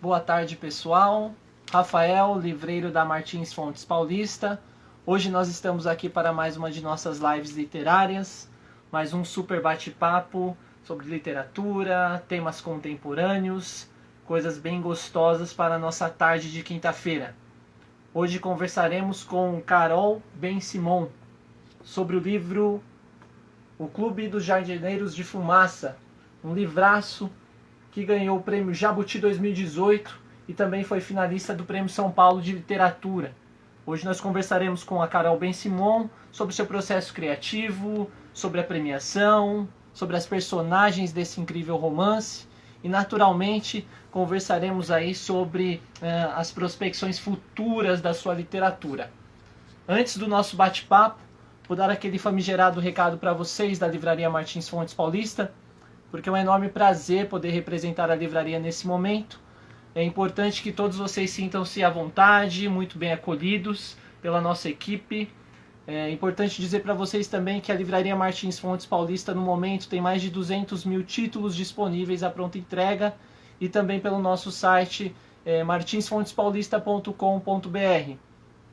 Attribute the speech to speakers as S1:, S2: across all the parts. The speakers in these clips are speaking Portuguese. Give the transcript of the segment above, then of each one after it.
S1: Boa tarde, pessoal. Rafael, livreiro da Martins Fontes Paulista. Hoje nós estamos aqui para mais uma de nossas lives literárias, mais um super bate-papo sobre literatura, temas contemporâneos, coisas bem gostosas para a nossa tarde de quinta-feira. Hoje conversaremos com Carol Ben-Simon sobre o livro O Clube dos Jardineiros de Fumaça, um livraço que ganhou o prêmio Jabuti 2018 e também foi finalista do Prêmio São Paulo de Literatura. Hoje nós conversaremos com a Carol Ben-Simon sobre seu processo criativo, sobre a premiação, sobre as personagens desse incrível romance e, naturalmente, conversaremos aí sobre as prospecções futuras da sua literatura. Antes do nosso bate-papo, vou dar aquele famigerado recado para vocês da Livraria Martins Fontes Paulista, porque é um enorme prazer poder representar a livraria nesse momento. É importante que todos vocês sintam-se à vontade, muito bem acolhidos pela nossa equipe. É importante dizer para vocês também que a Livraria Martins Fontes Paulista, no momento, tem mais de 200 mil títulos disponíveis à pronta entrega e também pelo nosso site martinsfontespaulista.com.br.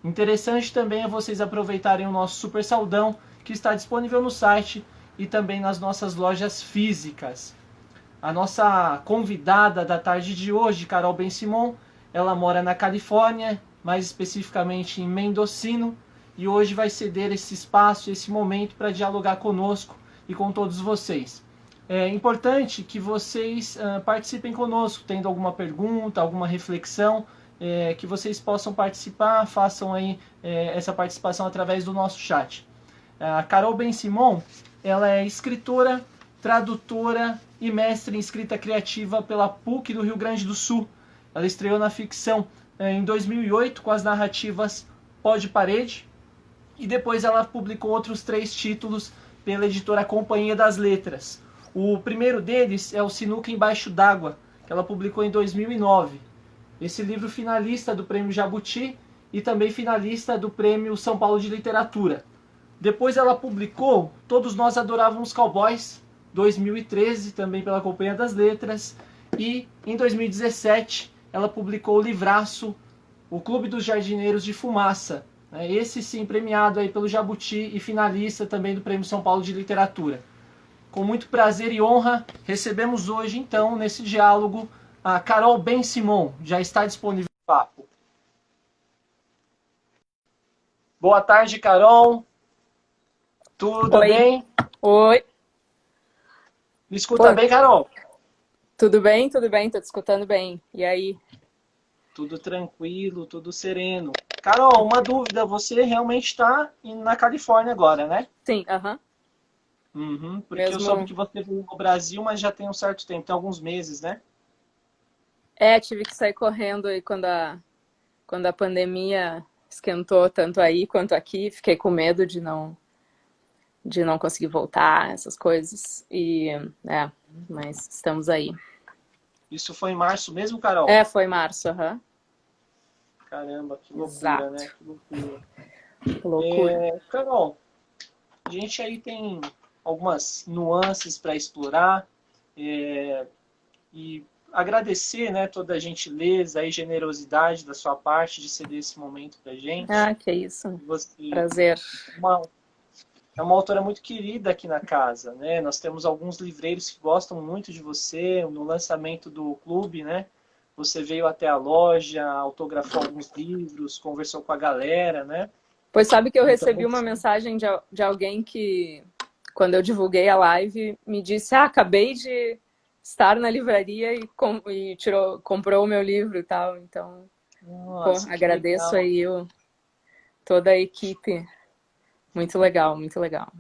S1: Interessante também é vocês aproveitarem o nosso super saldão, que está disponível no site e também nas nossas lojas físicas. A nossa convidada da tarde de hoje, Carol Ben-Simon, ela mora na Califórnia, mais especificamente em Mendocino, e hoje vai ceder esse espaço, esse momento para dialogar conosco e com todos vocês. É importante que vocês participem conosco, tendo alguma pergunta, alguma reflexão, que vocês possam participar, façam aí essa participação através do nosso chat. A Carol Ben-Simon, ela é escritora, tradutora e mestre em escrita criativa pela PUC do Rio Grande do Sul. Ela estreou na ficção em 2008 com as narrativas Pó de Parede e depois ela publicou outros 3 títulos pela editora Companhia das Letras. O primeiro deles é o Sinuca Embaixo d'Água, que ela publicou em 2009. Esse livro finalista do Prêmio Jabuti e também finalista do Prêmio São Paulo de Literatura. Depois ela publicou Todos Nós Adorávamos Cowboys, 2013, também pela Companhia das Letras. E em 2017 ela publicou o livraço O Clube dos Jardineiros de Fumaça. Esse sim premiado aí pelo Jabuti e finalista também do Prêmio São Paulo de Literatura. Com muito prazer e honra, recebemos hoje então nesse diálogo a Carol Ben-Simon. Já está disponível o papo. Boa tarde, Carol. Tudo
S2: Oi.
S1: bem?
S2: Oi.
S1: Me escuta
S2: Oi.
S1: bem, Carol?
S2: Tudo bem? Tudo bem, tô te escutando bem. E aí?
S1: Tudo tranquilo, tudo sereno. Carol, uma dúvida, você realmente está na Califórnia agora, né?
S2: Sim, aham.
S1: Uhum, porque eu soube
S2: Mesmo.
S1: que você veio no Brasil, mas já tem um certo tempo, tem alguns meses, né?
S2: Tive que sair correndo aí quando a pandemia esquentou tanto aí quanto aqui. Fiquei com medo de não conseguir voltar, essas coisas. Mas estamos aí.
S1: Isso foi em março mesmo, Carol?
S2: Foi março, aham.
S1: Caramba, que loucura,
S2: Exato.
S1: né? Que loucura.
S2: Que loucura.
S1: Carol, a gente aí tem algumas nuances para explorar e agradecer, né, toda a gentileza e generosidade da sua parte de ceder esse momento para a gente.
S2: Que isso.
S1: Você
S2: Prazer.
S1: uma, é uma autora muito querida aqui na casa, né? Nós temos alguns livreiros que gostam muito de você. No lançamento do clube, né? Você veio até a loja, autografou alguns livros, conversou com a galera, né?
S2: Pois sabe que eu
S1: Então,
S2: recebi uma mensagem de alguém que, quando eu divulguei a live, me disse: acabei de estar na livraria e comprou o meu livro e tal. Então,
S1: nossa, que
S2: agradeço
S1: legal.
S2: aí toda a equipe. Muito legal, muito legal.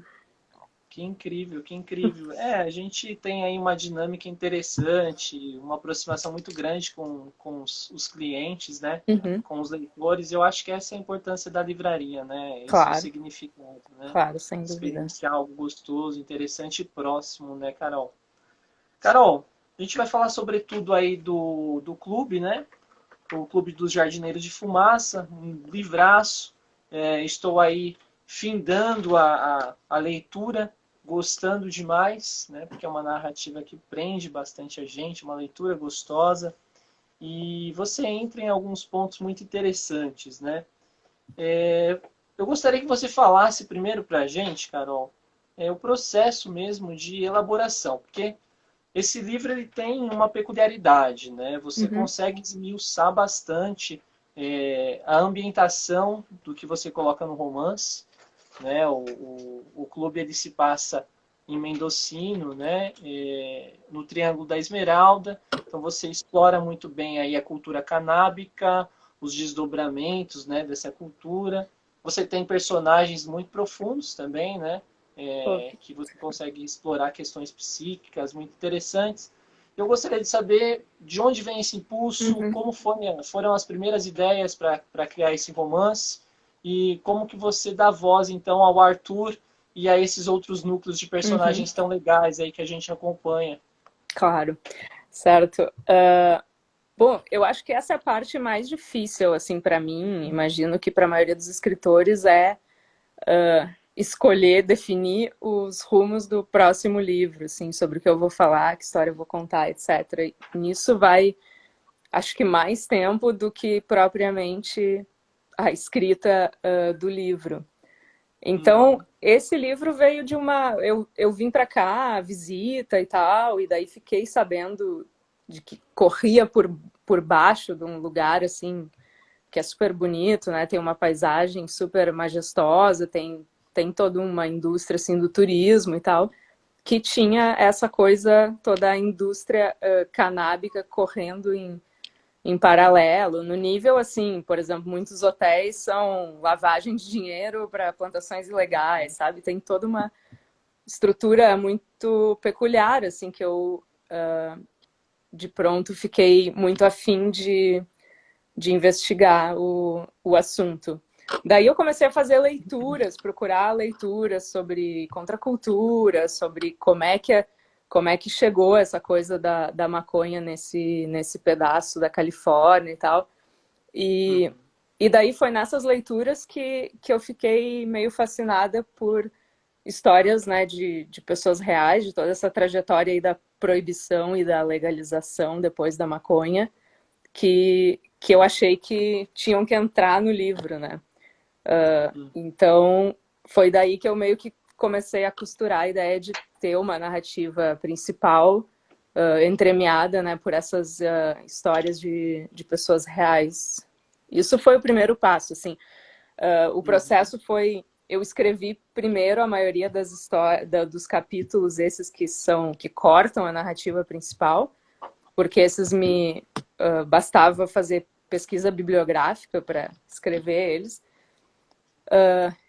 S1: Que incrível, que incrível. A gente tem aí uma dinâmica interessante, uma aproximação muito grande com os clientes, né?
S2: Uhum,
S1: Com os leitores. Eu acho que essa é a importância da livraria, né? Esse é o
S2: claro,
S1: significado, né?
S2: claro, sem dúvida.
S1: Experienciar algo gostoso, interessante e próximo, né, Carol? Carol, a gente vai falar sobretudo aí do clube, né? O Clube dos Jardineiros de Fumaça, um livraço. Estou aí findando a leitura, gostando demais, né? Porque é uma narrativa que prende bastante a gente, uma leitura gostosa. e você entra em alguns pontos muito interessantes, né? É, eu gostaria que você falasse primeiro para a gente, Carol, o processo mesmo de elaboração, porque esse livro ele tem uma peculiaridade, né? Você
S2: Uhum,
S1: consegue esmiuçar bastante a ambientação do que você coloca no romance, né? O clube ele se passa em Mendocino, né? No Triângulo da Esmeralda. Então você explora muito bem aí a cultura canábica, os desdobramentos, né? Dessa cultura. Você tem personagens muito profundos também, né?
S2: pô,
S1: Que você consegue explorar questões psíquicas muito interessantes. Eu gostaria de saber de onde vem esse impulso,
S2: uhum,
S1: como foram as primeiras ideias para criar esse romance e como que você dá voz então ao Arthur e a esses outros núcleos de
S2: uhum,
S1: personagens tão legais aí que a gente acompanha.
S2: claro, certo. Bom, eu acho que essa é a parte mais difícil, assim, para mim. Imagino que para a maioria dos escritores é escolher, definir os rumos do próximo livro, assim, sobre o que eu vou falar, que história eu vou contar, etc. E nisso vai, acho que mais tempo do que propriamente a escrita do livro. Então,
S1: Uhum,
S2: esse livro veio de uma. Eu vim para cá, visita e tal, e daí fiquei sabendo de que corria por baixo de um lugar assim, que é super bonito, né? Tem uma paisagem super majestosa, tem toda uma indústria assim, do turismo e tal, que tinha essa coisa, toda a indústria canábica correndo em paralelo, no nível assim, por exemplo, muitos hotéis são lavagem de dinheiro para plantações ilegais, sabe? Tem toda uma estrutura muito peculiar, assim, que eu de pronto fiquei muito afim de investigar o assunto. Daí eu comecei a fazer leituras, procurar leituras sobre contracultura, sobre como é que chegou essa coisa da maconha nesse pedaço da Califórnia e tal. E,
S1: uhum,
S2: e daí foi nessas leituras que eu fiquei meio fascinada por histórias, né, de pessoas reais, de toda essa trajetória aí da proibição e da legalização depois da maconha, que eu achei que tinham que entrar no livro, né?
S1: uhum,
S2: Então, foi daí que eu meio que comecei a costurar a ideia de ter uma narrativa principal entremeada, né, por essas histórias de pessoas reais. Isso foi o primeiro passo, assim. O
S1: uhum,
S2: processo foi eu escrevi primeiro a maioria das histórias dos capítulos esses que cortam a narrativa principal, porque esses me bastava fazer pesquisa bibliográfica para escrever eles.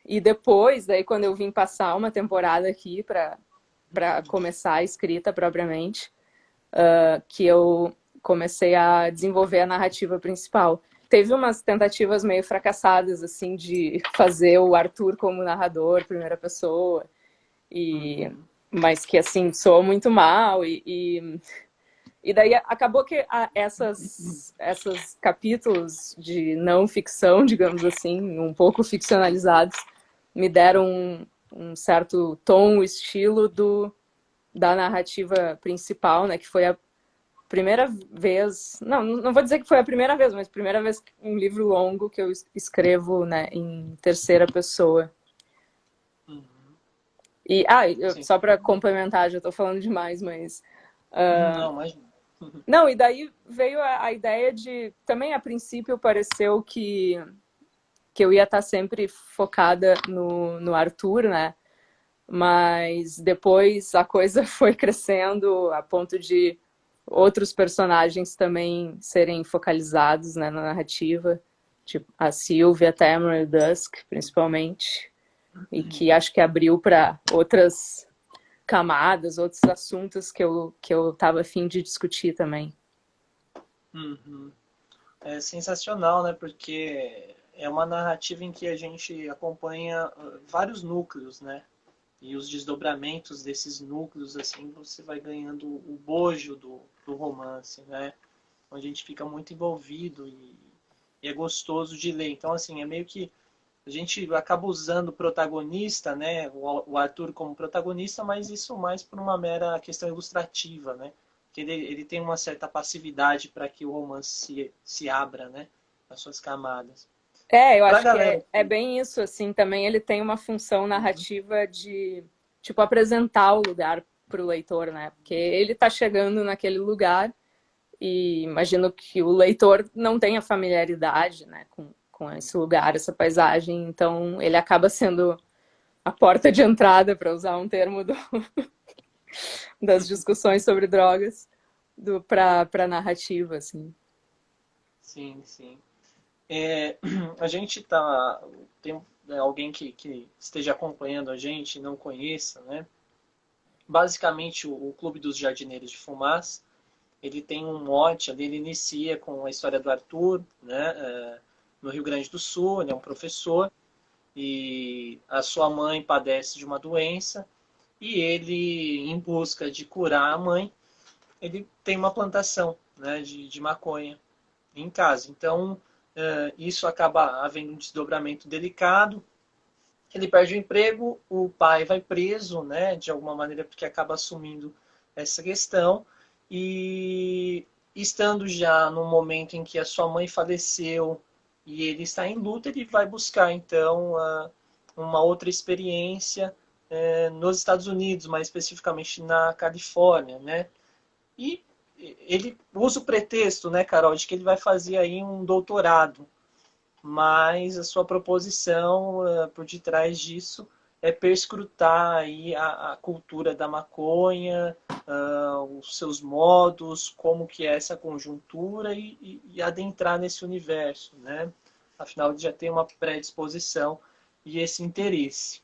S2: E depois, daí quando eu vim passar uma temporada aqui para começar a escrita propriamente, que eu comecei a desenvolver a narrativa principal. Teve umas tentativas meio fracassadas, assim, de fazer o Arthur como narrador, primeira pessoa, e
S1: uhum,
S2: mas que, assim, soou muito mal, e daí acabou que essas capítulos de não ficção, digamos assim, um pouco ficcionalizados, me deram um certo tom, estilo da narrativa principal, né, que foi a primeira vez, não vou dizer que foi a primeira vez, mas primeira vez um livro longo que eu escrevo, né, em terceira pessoa.
S1: uhum.
S2: E
S1: Sim.
S2: só para complementar, já estou falando demais, mas
S1: Não, imagina.
S2: não, e daí veio a ideia de também a princípio pareceu que eu ia estar sempre focada no Arthur, né? Mas depois a coisa foi crescendo a ponto de outros personagens também serem focalizados, né, na narrativa, tipo a Sylvia, Tamara e Dusk, principalmente, e que acho que abriu para outras camadas, outros assuntos que eu estava afim de discutir também.
S1: Uhum. É sensacional, né? Porque é uma narrativa em que a gente acompanha vários núcleos, né? E os desdobramentos desses núcleos, assim, você vai ganhando o bojo do romance, né? Onde a gente fica muito envolvido e é gostoso de ler. Então, assim, é meio que a gente acaba usando o protagonista, né? O Arthur como protagonista, mas isso mais por uma mera questão ilustrativa, né? que ele tem uma certa passividade para que o romance se abra, né, as suas camadas.
S2: Eu
S1: Para a
S2: acho que
S1: galera
S2: é
S1: que...
S2: bem isso, assim, também ele tem uma função narrativa de, tipo, apresentar o lugar para o leitor, né? Porque ele está chegando naquele lugar e imagino que o leitor não tenha familiaridade, né, com esse lugar, essa paisagem, então ele acaba sendo a porta de entrada, para usar um termo das discussões sobre drogas, para a narrativa, assim.
S1: Sim, sim. A gente tá... Tem alguém que esteja acompanhando a gente e não conheça, né? Basicamente, o Clube dos Jardineiros de Fumaça, ele tem um mote ali, ele inicia com a história do Arthur, né? No Rio Grande do Sul, ele é um professor, e a sua mãe padece de uma doença, e ele, em busca de curar a mãe, ele tem uma plantação, né, de maconha em casa. Então, isso acaba havendo um desdobramento delicado. Ele perde o emprego, o pai vai preso, né, de alguma maneira, porque acaba assumindo essa questão. E estando já no momento em que a sua mãe faleceu e ele está em luta, ele vai buscar, então, uma outra experiência nos Estados Unidos, mais especificamente na Califórnia, né? E ele usa o pretexto, né, Carol, de que ele vai fazer aí um doutorado, mas a sua proposição por detrás disso é perscrutar aí a cultura da maconha, os seus modos, como que é essa conjuntura e adentrar nesse universo, né? Afinal, ele já tem uma predisposição e esse interesse.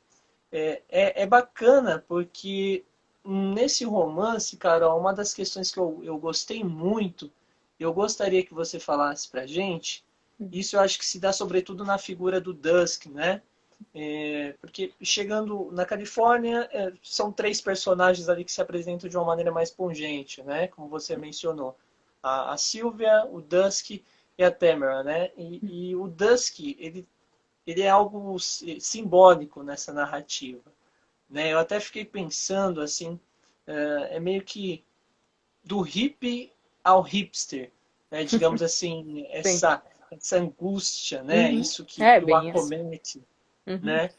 S1: É bacana porque nesse romance, Carol, uma das questões que eu gostei muito, eu gostaria que você falasse pra gente, isso eu acho que se dá sobretudo na figura do Dusk, né? Porque chegando na Califórnia, são três personagens ali que se apresentam de uma maneira mais pungente, né? Como você mencionou. A Sylvia, o Dusk e a Tamara, né? E o Dusk, ele é algo simbólico nessa narrativa, né? Eu até fiquei pensando, assim, é meio que do hippie ao hipster, né? Digamos assim,
S2: Sim.
S1: essa angústia, né?
S2: Uhum.
S1: Isso
S2: É
S1: que o
S2: bem isso.
S1: acomete,
S2: Uhum.
S1: né?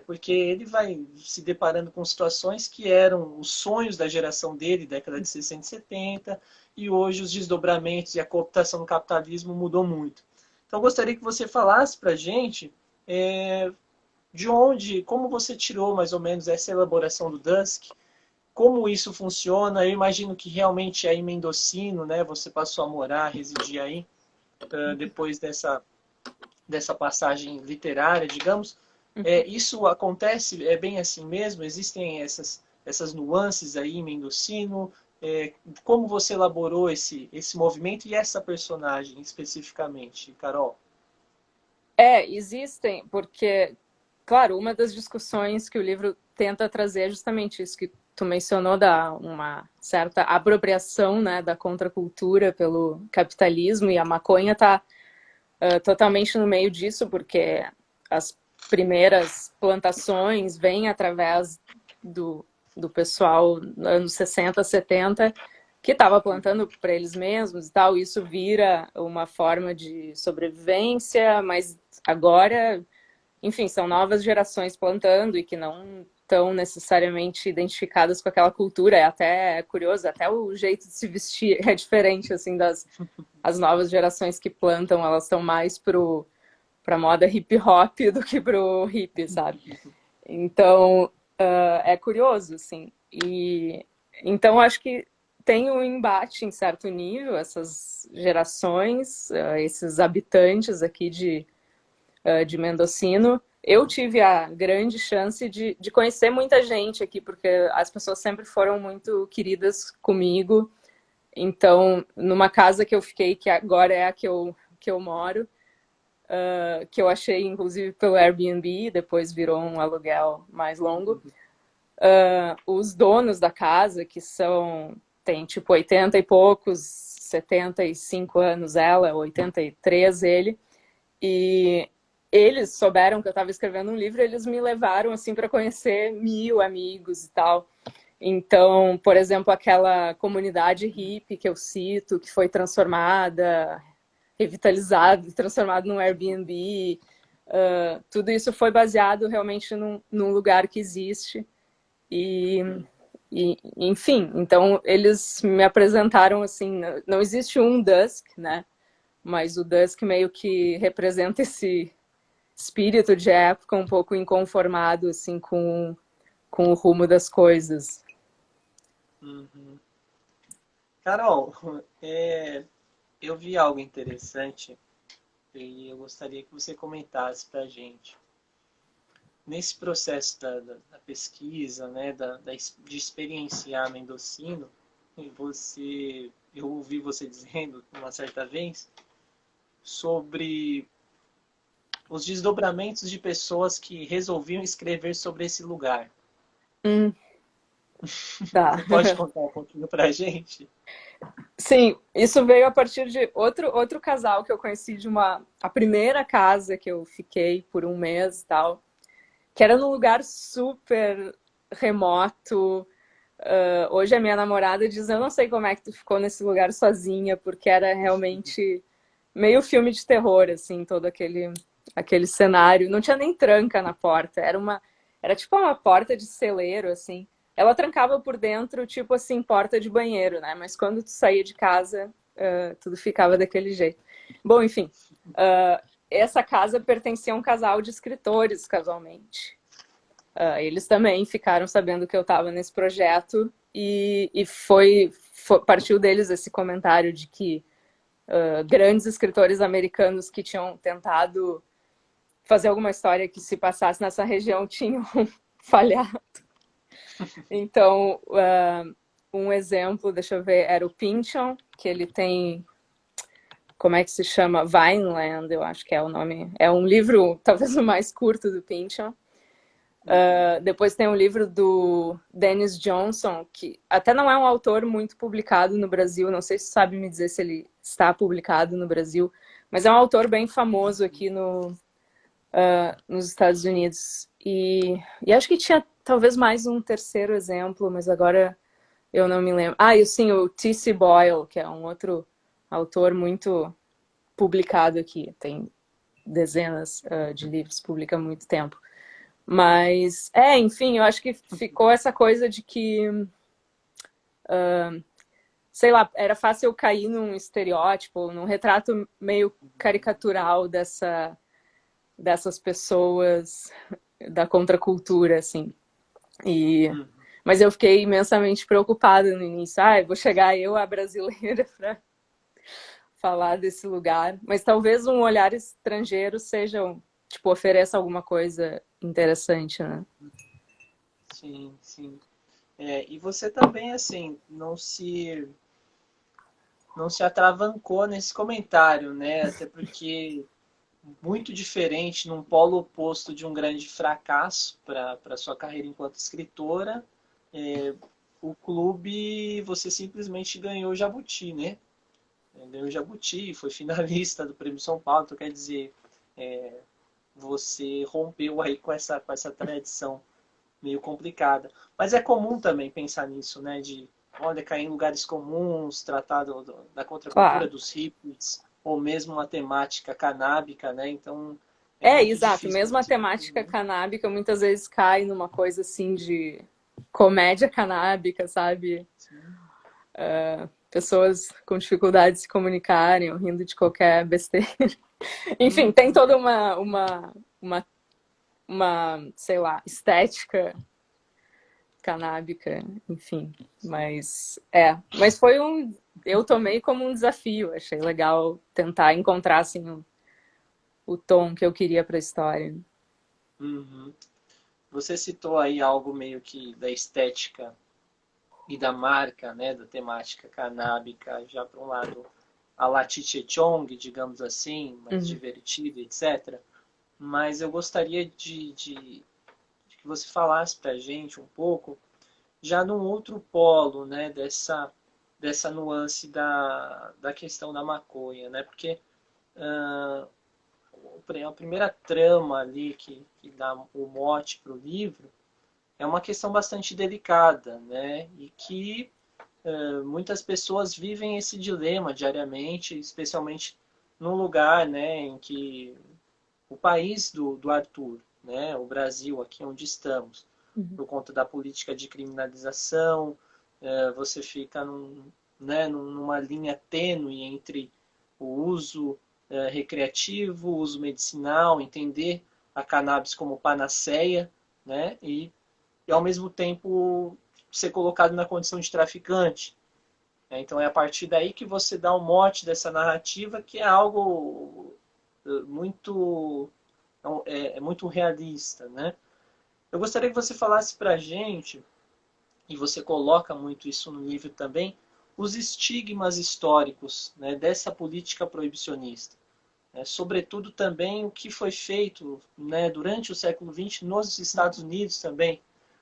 S1: Porque ele vai se deparando com situações que eram os sonhos da geração dele, década de 60 e 70, e hoje os desdobramentos e a cooptação do capitalismo mudou muito. Então, eu gostaria que você falasse para a gente de onde, como você tirou mais ou menos essa elaboração do Dusk, como isso funciona. Eu imagino que realmente é em Mendocino, né? Você passou a morar, residir aí, depois dessa passagem literária, digamos. Isso acontece, é bem assim mesmo? Existem essas nuances aí em Mendocino? Como você elaborou esse movimento e essa personagem especificamente, Carol?
S2: Existem, porque, claro, uma das discussões que o livro tenta trazer é justamente isso que tu mencionou, da uma certa apropriação, né, da contracultura pelo capitalismo, e a maconha está totalmente no meio disso, porque as primeiras plantações vêm através do pessoal nos anos 60, 70, que estava plantando para eles mesmos e tal. Isso vira uma forma de sobrevivência, mas agora, enfim, são novas gerações plantando e que não estão necessariamente identificadas com aquela cultura. É até curioso, até o jeito de se vestir é diferente, assim, as novas gerações que plantam, elas estão mais pra moda hip hop do que pro hip, sabe? Então, é curioso, assim. E então acho que tem um embate em certo nível, essas gerações, esses habitantes aqui de Mendocino. Eu tive a grande chance de conhecer muita gente aqui, porque as pessoas sempre foram muito queridas comigo. Então, numa casa que eu fiquei, que agora é a que eu moro, que eu achei, inclusive, pelo Airbnb, depois virou um aluguel mais longo, os donos da casa, que tem tipo 80 e poucos, 75 anos ela, 83 ele, e eles souberam que eu estava escrevendo um livro, eles me levaram assim para conhecer 1000 amigos e tal. Então, por exemplo, aquela comunidade hippie que eu cito, que foi transformada, revitalizada, transformada num Airbnb, tudo isso foi baseado realmente num lugar que existe. E, enfim, então eles me apresentaram assim, não existe um Dusk, né? Mas o Dusk meio que representa esse espírito de época um pouco inconformado assim com o rumo das coisas.
S1: Uhum. Carol, eu vi algo interessante e eu gostaria que você comentasse para a gente. Nesse processo da pesquisa, né, de experienciar Mendocino, eu ouvi você dizendo uma certa vez sobre os desdobramentos de pessoas que resolviam escrever sobre esse lugar.
S2: Tá.
S1: Você pode contar um pouquinho para a gente?
S2: Sim, isso veio a partir de outro casal que eu conheci a primeira casa que eu fiquei por um mês e tal, que era num lugar super remoto. Hoje a minha namorada diz, eu não sei como é que tu ficou nesse lugar sozinha, porque era realmente meio filme de terror, assim, todo aquele cenário. Não tinha nem tranca na porta, era tipo uma porta de celeiro, assim. Ela trancava por dentro, tipo assim, porta de banheiro, né? Mas quando tu saía de casa, tudo ficava daquele jeito. Bom, enfim, essa casa pertencia a um casal de escritores, casualmente. Eles também ficaram sabendo que eu estava nesse projeto e partiu deles esse comentário de que grandes escritores americanos que tinham tentado fazer alguma história que se passasse nessa região tinham falhado. Então, um exemplo, deixa eu ver, era o Pynchon, que ele tem, como é que se chama? Vineland, eu acho que é o nome. É um livro, talvez o mais curto do Pynchon. Depois tem um livro do Dennis Johnson, que até não é um autor muito publicado no Brasil, não sei se sabe me dizer se ele está publicado no Brasil, mas é um autor bem famoso aqui nos Estados Unidos. E acho que tinha talvez mais um terceiro exemplo, mas agora eu não me lembro. E sim, o T.C. Boyle, que é um outro autor muito publicado aqui, tem dezenas de livros, publica há muito tempo. Mas, enfim, eu acho que ficou essa coisa de que, sei lá, era fácil eu cair num estereótipo, num retrato meio caricatural dessas pessoas da contracultura, assim. Mas eu fiquei imensamente preocupada no início. Vou chegar eu, a brasileira, para falar desse lugar. Mas talvez um olhar estrangeiro seja, tipo, ofereça alguma coisa interessante, né?
S1: Sim, sim. E você também, assim, não se atravancou nesse comentário, né? Até porque muito diferente, num polo oposto de um grande fracasso para sua carreira enquanto escritora, o clube você simplesmente ganhou o Jabuti, né? Ganhou o Jabuti, foi finalista do Prêmio São Paulo, então quer dizer, você rompeu aí com essa tradição meio complicada. Mas é comum também pensar nisso, né? De, olha, cair em lugares comuns, tratar da contracultura
S2: Claro.
S1: dos hippies, ou mesmo uma temática canábica, né? Então, é muito
S2: Exato.
S1: difícil
S2: Mesmo a
S1: você
S2: temática
S1: defender.
S2: canábica muitas vezes cai numa coisa assim de comédia canábica, sabe?
S1: Sim.
S2: Pessoas com dificuldade de se comunicarem, ou rindo de qualquer besteira. Enfim, tem
S1: Uhum.
S2: toda uma, sei lá, estética canábica, enfim. Mas foi eu tomei como um desafio, achei legal tentar encontrar assim o tom que eu queria para a história.
S1: Uhum. Você citou aí algo meio que da estética e da marca, né, da temática canábica, já para um lado a la Cheech Chong, digamos assim, mais
S2: Uhum.
S1: divertido, etc. Mas eu gostaria de que você falasse para a gente um pouco, já num outro polo, né, dessa nuance da questão da maconha, né, porque a primeira trama ali que dá o mote para o livro é uma questão bastante delicada, né? E que muitas pessoas vivem esse dilema diariamente, especialmente num lugar, né, em que o país do Arthur, né, o Brasil, aqui onde estamos,
S2: Uhum.
S1: por conta da política de criminalização, você fica né, numa linha tênue entre o uso recreativo, o uso medicinal, entender a cannabis como panaceia, né, e ao mesmo tempo ser colocado na condição de traficante. Então é a partir daí que você dá o mote dessa narrativa, que é algo muito é muito realista, né? Eu gostaria que você falasse para a gente, e você coloca muito isso no livro também, os estigmas históricos, né, dessa política proibicionista. Sobretudo também o que foi feito, né, durante o século XX nos Estados Unidos também,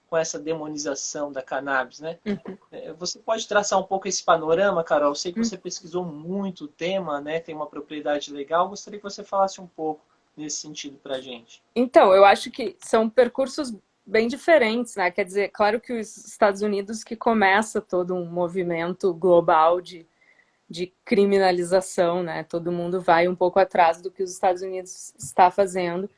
S1: com essa demonização da cannabis, né?
S2: Uhum.
S1: Você pode traçar um pouco esse panorama, Carol? Eu sei que
S2: Uhum.
S1: você pesquisou muito o tema, né? Tem uma propriedade legal. Gostaria que você falasse um pouco nesse sentido para a gente.
S2: Então, eu acho que são percursos bem diferentes, né? Quer dizer, claro que os Estados Unidos que começa todo um movimento global de criminalização, né? Todo mundo vai um pouco atrás do que os Estados Unidos está fazendo.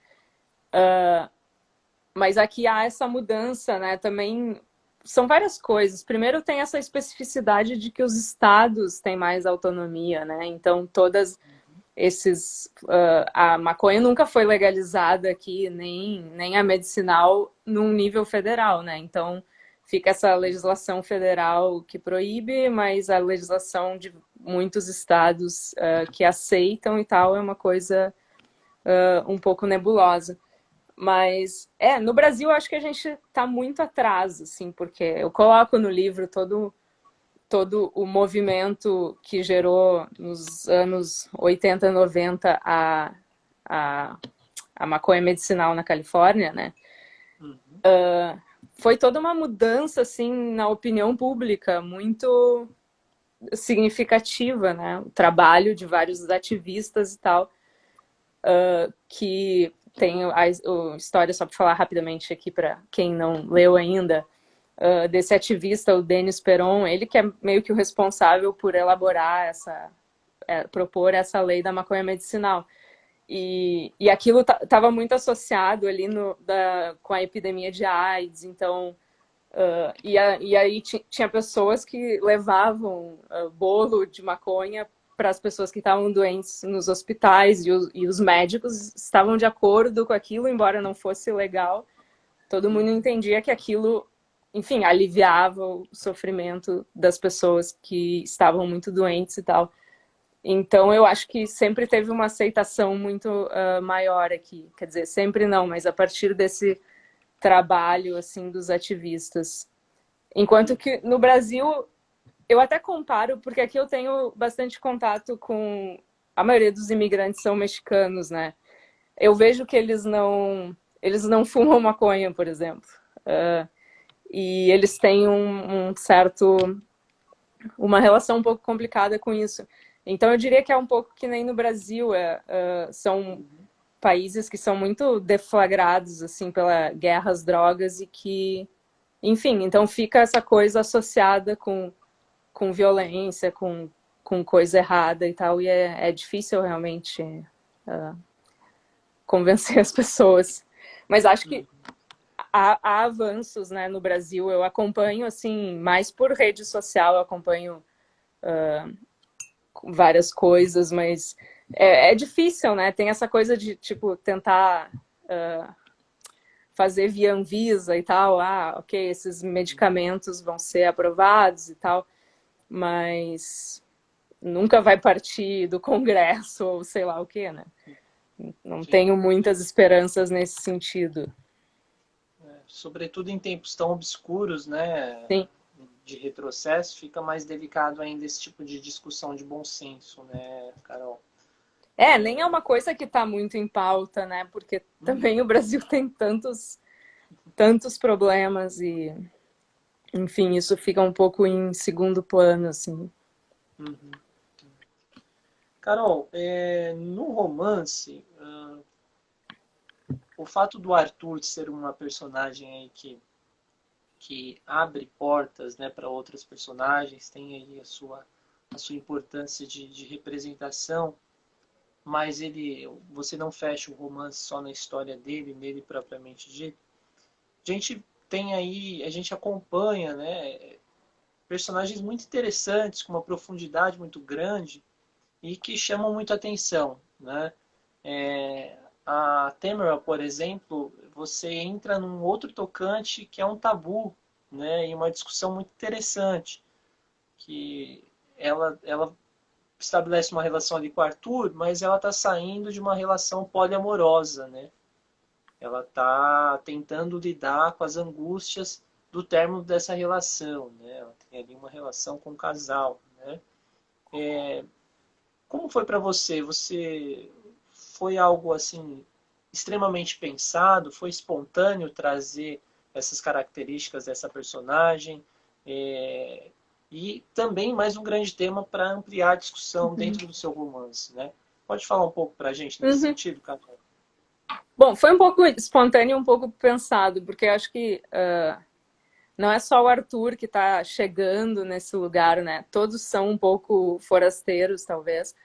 S2: Mas aqui há essa mudança, né? Também são várias coisas. Primeiro tem essa especificidade de que os estados têm mais autonomia, né? Então todas esses a maconha nunca foi legalizada aqui, nem a medicinal num nível federal, né? Então fica essa legislação federal que proíbe, mas a legislação de muitos estados que aceitam e tal é uma coisa um pouco nebulosa. Mas, no Brasil eu acho que a gente está muito atrás, assim, porque eu coloco no livro todo o movimento que gerou nos anos 80, 90 a maconha medicinal na Califórnia, né?
S1: Uhum.
S2: Foi toda uma mudança, assim, na opinião pública, muito significativa, né? O trabalho de vários ativistas e tal, que tem a história, só para falar rapidamente aqui para quem não leu ainda, desse ativista, o Denis Peron, ele que é meio que o responsável por elaborar propor essa lei da maconha medicinal. E aquilo estava muito associado ali com a epidemia de AIDS, então e aí tinha pessoas que levavam bolo de maconha para as pessoas que estavam doentes nos hospitais, e os médicos estavam de acordo com aquilo, embora não fosse legal. Todo mundo entendia que aquilo, enfim, aliviava o sofrimento das pessoas que estavam muito doentes e tal. Então, eu acho que sempre teve uma aceitação muito maior aqui. Quer dizer, sempre não, mas a partir desse trabalho, assim, dos ativistas. Enquanto que no Brasil, eu até comparo, porque aqui eu tenho bastante contato com... A maioria dos imigrantes são mexicanos, né? Eu vejo que eles não fumam maconha, por exemplo. E eles têm uma relação um pouco complicada com isso. Então eu diria que é um pouco que nem no Brasil, são países que são muito deflagrados assim pela guerra às drogas e que, enfim, então fica essa coisa associada com violência, com coisa errada e tal, e é difícil realmente convencer as pessoas. Mas acho que há avanços, né, no Brasil. Eu acompanho, assim, mais por rede social, eu acompanho várias coisas, mas é difícil, né? Tem essa coisa de, tipo, tentar fazer via Anvisa e tal. Ah, ok, esses medicamentos vão ser aprovados e tal, mas nunca vai partir do Congresso ou sei lá o que, né? Não
S1: Sim.
S2: tenho muitas esperanças nesse sentido.
S1: Sobretudo em tempos tão obscuros, né,
S2: Sim.
S1: de retrocesso, fica mais delicado ainda esse tipo de discussão de bom senso, né, Carol?
S2: Nem é uma coisa que está muito em pauta, né? Porque também o Brasil tem tantos problemas e, enfim, isso fica um pouco em segundo plano, assim.
S1: Uhum. Carol, no romance, o fato do Arthur ser uma personagem aí que que abre portas, né, para outras personagens, tem aí a sua importância de representação, mas você não fecha o romance só na história dele, nele propriamente dito. A gente tem aí, a gente acompanha, né, personagens muito interessantes, com uma profundidade muito grande e que chamam muito atenção, né? A Tamara, por exemplo, você entra num outro tocante que é um tabu, né? E uma discussão muito interessante, que ela estabelece uma relação ali com o Arthur, mas ela está saindo de uma relação poliamorosa, né? Ela está tentando lidar com as angústias do término dessa relação, né? Ela tem ali uma relação com o casal, né? Como foi para você? Você foi algo assim extremamente pensado? Foi espontâneo trazer essas características dessa personagem? E também mais um grande tema para ampliar a discussão dentro do seu romance, né? Pode falar um pouco para a gente nesse sentido, Carol?
S2: Bom, foi um pouco espontâneo e um pouco pensado, porque eu acho que não é só o Arthur que está chegando nesse lugar, né? Todos são um pouco forasteiros, talvez.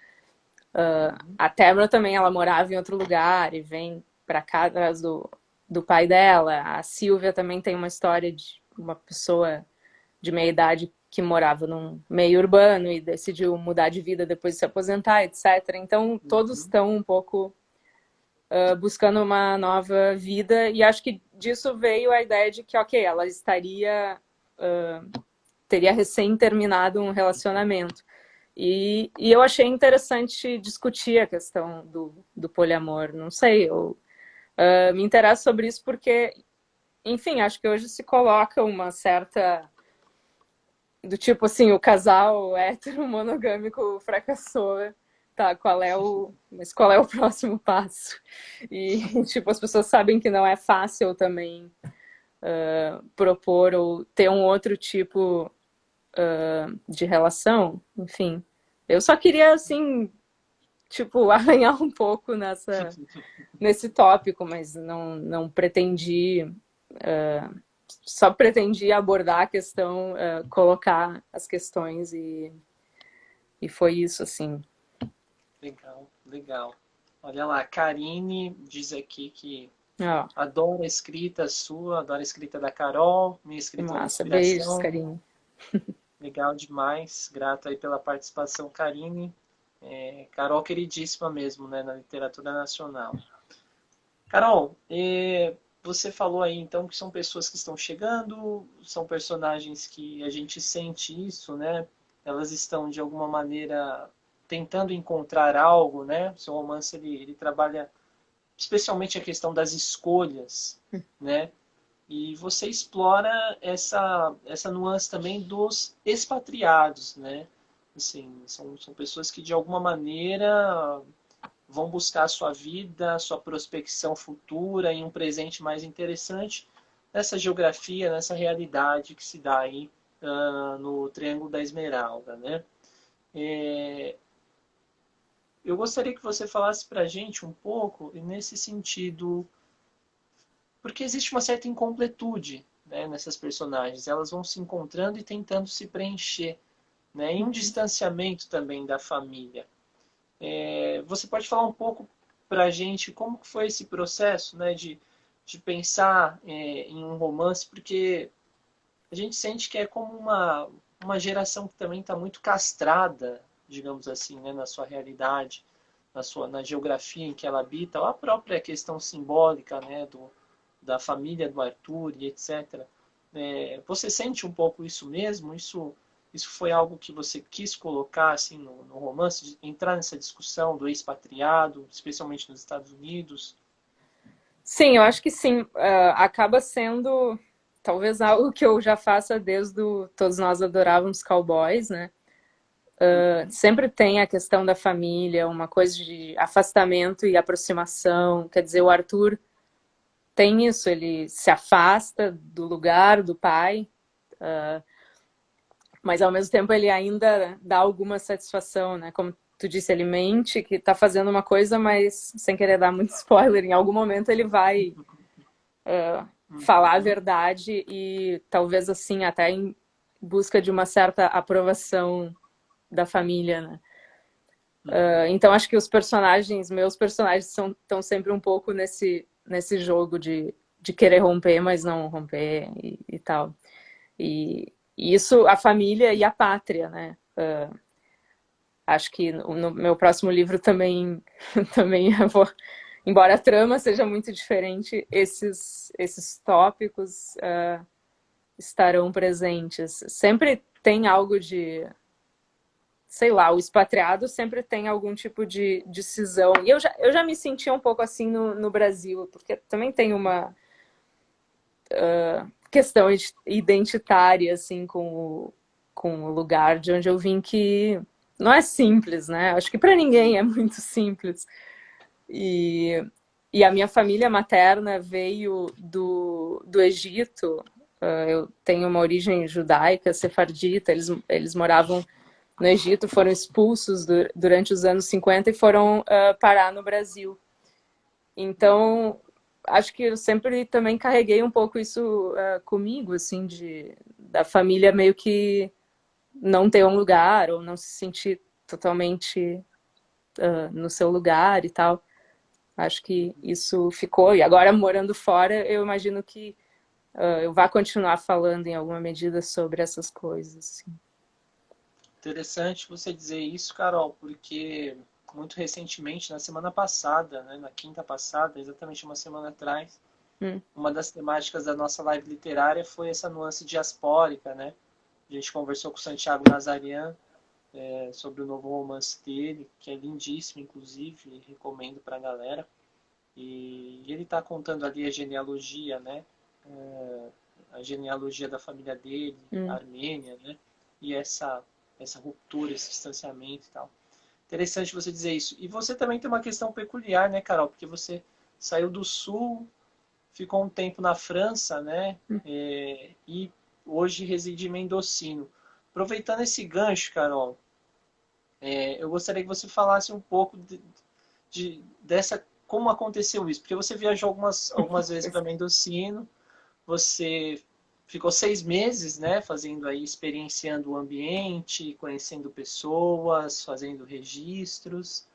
S2: A Tamara também, ela morava em outro lugar e vem para cá atrás do pai dela. A Silvia também tem uma história de uma pessoa de meia idade que morava num meio urbano e decidiu mudar de vida depois de se aposentar, etc. Então, todos estão um pouco buscando uma nova vida, e acho que disso veio a ideia de que, ok, ela teria recém terminado um relacionamento. E eu achei interessante discutir a questão do poliamor. Não sei, eu me interesso sobre isso porque, enfim, acho que hoje se coloca uma certa... do tipo assim, o casal hétero monogâmico fracassou, tá, mas qual é o próximo passo? E, tipo, as pessoas sabem que não é fácil também propor ou ter um outro tipo de relação, enfim. Eu só queria, assim, tipo, arranhar um pouco nesse tópico, mas não pretendi... só pretendi abordar a questão, colocar as questões e foi isso, assim.
S1: Legal, legal. Olha lá, a Karine diz aqui que
S2: Ó,
S1: adora a escrita sua, adora a escrita da Carol, minha
S2: que
S1: escrita é uma
S2: massa. Beijos,
S1: inspiração.
S2: carinho.
S1: Legal demais, grato aí pela participação, Karine. Carol queridíssima mesmo, né, na literatura nacional. Carol, você falou aí então que são pessoas que estão chegando, são personagens que a gente sente isso, né? Elas estão de alguma maneira tentando encontrar algo, né? O seu romance ele trabalha especialmente a questão das escolhas, né? E você explora essa nuance também dos expatriados, né? Assim, são pessoas que de alguma maneira vão buscar a sua vida, a sua prospecção futura em um presente mais interessante nessa geografia, nessa realidade que se dá aí no Triângulo da Esmeralda, né? Eu gostaria que você falasse para a gente um pouco nesse sentido, porque existe uma certa incompletude, né, nessas personagens. Elas vão se encontrando e tentando se preencher, né, e um distanciamento também da família. Você pode falar um pouco para a gente como foi esse processo, né, de pensar em um romance, porque a gente sente que é como uma geração que também está muito castrada, digamos assim, né, na sua realidade, na geografia em que ela habita, ou a própria questão simbólica, né, da família do Arthur e etc. Você sente um pouco isso mesmo? Isso foi algo que você quis colocar assim no romance, entrar nessa discussão do expatriado, especialmente nos Estados Unidos?
S2: Sim, eu acho que sim. Acaba sendo talvez algo que eu já faça desde Todos Nós Adorávamos Cowboys, né? Sempre tem a questão da família, uma coisa de afastamento e aproximação. Quer dizer, o Arthur tem isso, ele se afasta do lugar do pai, mas ao mesmo tempo ele ainda dá alguma satisfação, né? Como tu disse, ele mente que tá fazendo uma coisa, mas sem querer dar muito spoiler, em algum momento ele vai falar a verdade e talvez assim até em busca de uma certa aprovação da família, né? Então acho que meus personagens estão sempre um pouco nesse jogo de querer romper, mas não romper e tal. E isso, a família e a pátria, né? Acho que no meu próximo livro também eu vou, embora a trama seja muito diferente, esses tópicos estarão presentes. Sempre tem algo de, sei lá, o expatriado sempre tem algum tipo de cisão. E eu já me sentia um pouco assim no Brasil, porque também tem uma questão identitária, assim, com o lugar de onde eu vim, que não é simples, né? Acho que para ninguém é muito simples. E a minha família materna veio do Egito. Eu tenho uma origem judaica, sefardita. Eles moravam no Egito, foram expulsos durante os anos 50 e foram parar no Brasil. Então, acho que eu sempre também carreguei um pouco isso comigo, assim, da família meio que não ter um lugar ou não se sentir totalmente no seu lugar e tal. Acho que isso ficou. E agora, morando fora, eu imagino que eu vá continuar falando em alguma medida sobre essas coisas. Assim.
S1: Interessante você dizer isso, Carol, porque muito recentemente, na semana passada, né, na quinta passada, exatamente uma semana atrás, uma das temáticas da nossa live literária foi essa nuance diaspórica, né? A gente conversou com o Santiago Nazarian sobre o novo romance dele, que é lindíssimo, inclusive, recomendo para a galera. E ele está contando ali a genealogia, né? A genealogia da família dele, a Armênia, né? E essa ruptura, esse distanciamento e tal. Interessante você dizer isso. E você também tem uma questão peculiar, né, Carol? Porque você saiu do Sul, ficou um tempo na França, né? E hoje reside em Mendocino. Aproveitando esse gancho, Carol, eu gostaria que você falasse um pouco dessa como aconteceu isso, porque você viajou algumas vezes para Mendocino, você ficou 6 meses, né, fazendo aí, experienciando o ambiente, conhecendo pessoas, fazendo registros,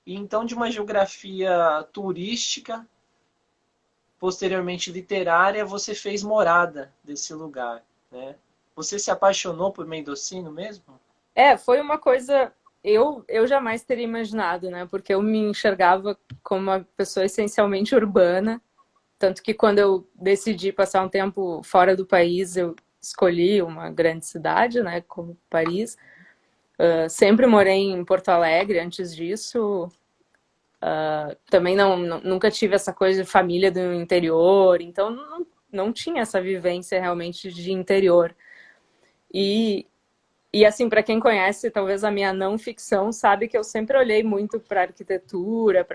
S1: e então de uma geografia turística, posteriormente literária, você fez morada desse lugar, né? Você se apaixonou por Mendocino mesmo?
S2: Foi uma coisa eu jamais teria imaginado, né? Porque eu me enxergava como uma pessoa essencialmente urbana, tanto que quando eu decidi passar um tempo fora do país, eu escolhi uma grande cidade, né, como Paris. Sempre morei em Porto Alegre antes disso. Também nunca tive essa coisa de família do interior, então não tinha essa vivência realmente de interior. E assim, para quem conhece talvez a minha não ficção, sabe que eu sempre olhei muito para arquitetura,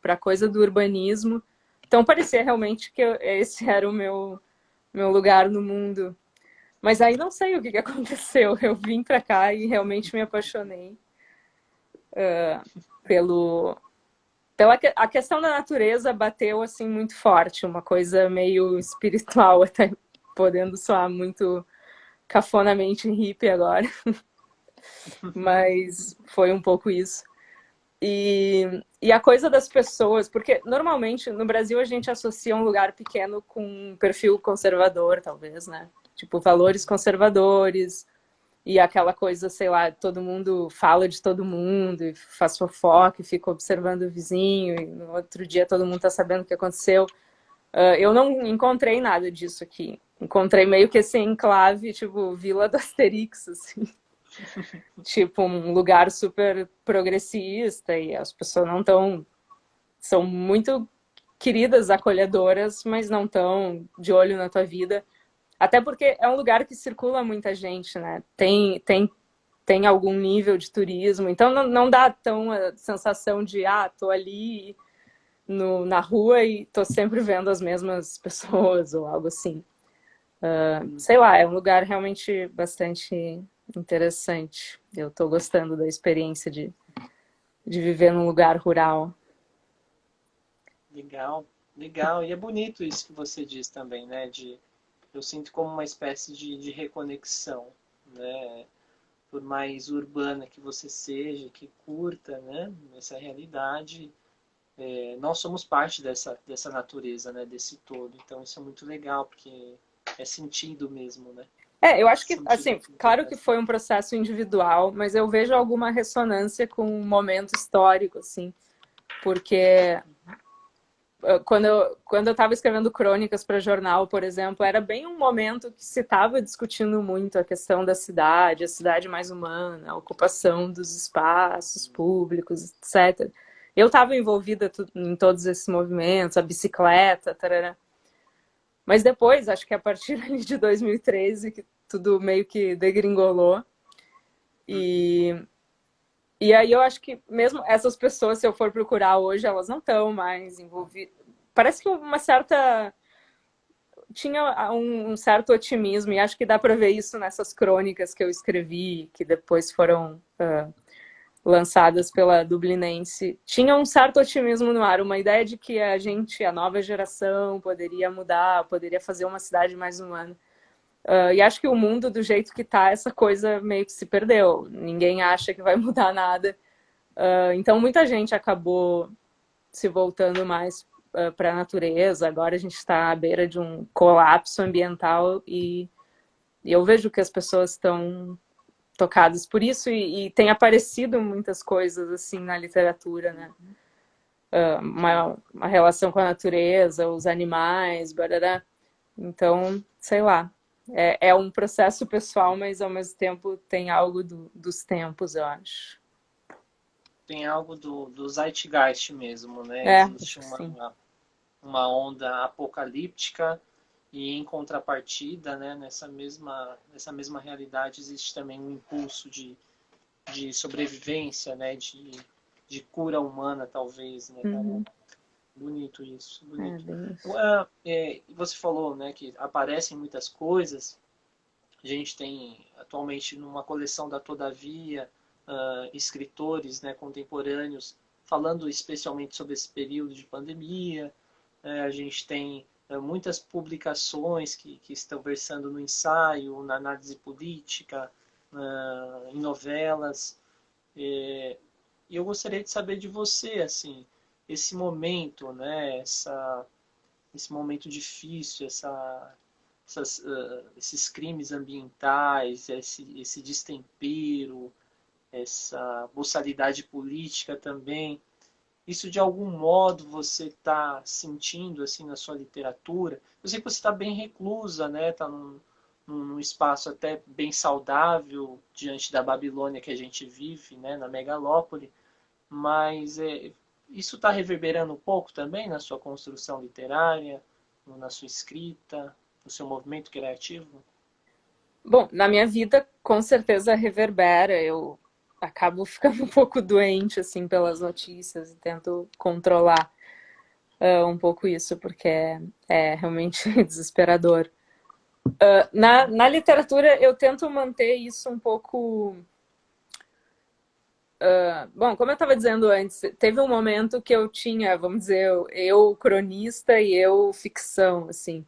S2: para coisa do urbanismo. Então parecia realmente que esse era o meu lugar no mundo. Mas aí não sei o que aconteceu. Eu vim para cá e realmente me apaixonei pela a questão da natureza bateu assim muito forte, uma coisa meio espiritual, até podendo soar muito cafonamente hippie agora. Mas foi um pouco isso. E a coisa das pessoas, porque normalmente no Brasil a gente associa um lugar pequeno com um perfil conservador, talvez, né? Tipo, valores conservadores e aquela coisa, sei lá, todo mundo fala de todo mundo e faz fofoca e fica observando o vizinho e no outro dia todo mundo tá sabendo o que aconteceu. Eu não encontrei nada disso aqui. Encontrei meio que esse enclave, tipo, Vila do Asterix, assim. Tipo, um lugar super progressista e as pessoas não estão... São muito queridas, acolhedoras, mas não estão de olho na tua vida. Até porque é um lugar que circula muita gente, né? Tem algum nível de turismo, então não dá tão a sensação de, tô ali na rua e tô sempre vendo as mesmas pessoas ou algo assim. Sei lá, é um lugar realmente bastante interessante. Eu tô gostando da experiência de viver num lugar rural.
S1: Legal. Legal, e é bonito isso que você diz também, né? Eu sinto como uma espécie de reconexão, né? Por mais urbana que você seja, que curta, né? Essa realidade, nós somos parte dessa natureza, né? Desse todo. Então isso é muito legal, porque é sentido mesmo, né?
S2: Eu acho que,
S1: Sentido
S2: assim,
S1: aquilo que
S2: claro que
S1: acontece.
S2: foi um processo individual, mas eu vejo alguma ressonância com um momento histórico, assim, porque quando eu estava escrevendo crônicas para jornal, por exemplo, era bem um momento que se estava discutindo muito a questão da cidade, a cidade mais humana, a ocupação dos espaços públicos, etc. Eu estava envolvida em todos esses movimentos, a bicicleta, tarará. Mas depois, acho que a partir de 2013, que tudo meio que degringolou. E, e aí eu acho que mesmo essas pessoas, se eu for procurar hoje, elas não estão mais envolvidas. Parece que uma certa tinha um certo otimismo, e acho que dá para ver isso nessas crônicas que eu escrevi, que depois foram lançadas pela Dublinense. Tinha um certo otimismo no ar, uma ideia de que a gente, a nova geração, poderia mudar, poderia fazer uma cidade mais humana. E acho que o mundo, do jeito que está, essa coisa meio que se perdeu. Ninguém acha que vai mudar nada. Então, muita gente acabou se voltando mais para a natureza. Agora a gente está à beira de um colapso ambiental e eu vejo que as pessoas estão tocadas por isso e tem aparecido muitas coisas assim na literatura, né? Uma relação com a natureza, os animais, barará. Então, sei lá. É um processo pessoal, mas ao mesmo tempo tem algo dos tempos, eu acho.
S1: Tem algo do Zeitgeist mesmo, né? Existe
S2: Acho que sim.
S1: uma onda apocalíptica e em contrapartida, né, nessa mesma realidade existe também um impulso de sobrevivência, né, de cura humana talvez, né, cara?
S2: Uhum.
S1: Bonito isso, bonito.
S2: Bem isso.
S1: Você falou, né, que aparecem muitas coisas. A gente tem atualmente numa coleção da Todavia escritores, né, contemporâneos falando especialmente sobre esse período de pandemia. A gente tem muitas publicações que estão versando no ensaio, na análise política, em novelas. E eu gostaria de saber de você, assim, esse momento, né, esse momento difícil, esses crimes ambientais, esse destempero, essa boçalidade política também. Isso de algum modo você está sentindo assim na sua literatura? Eu sei que você está bem reclusa, né? Está num espaço até bem saudável diante da Babilônia que a gente vive, né? Na megalópole, mas isso está reverberando um pouco também na sua construção literária, na sua escrita, no seu movimento criativo?
S2: Bom, na minha vida, com certeza reverbera. Eu acabo ficando um pouco doente, assim, pelas notícias e tento controlar um pouco isso, porque é realmente desesperador. Na literatura, eu tento manter isso um pouco. Bom, como eu estava dizendo antes, teve um momento que eu tinha, vamos dizer, eu cronista e eu ficção, assim.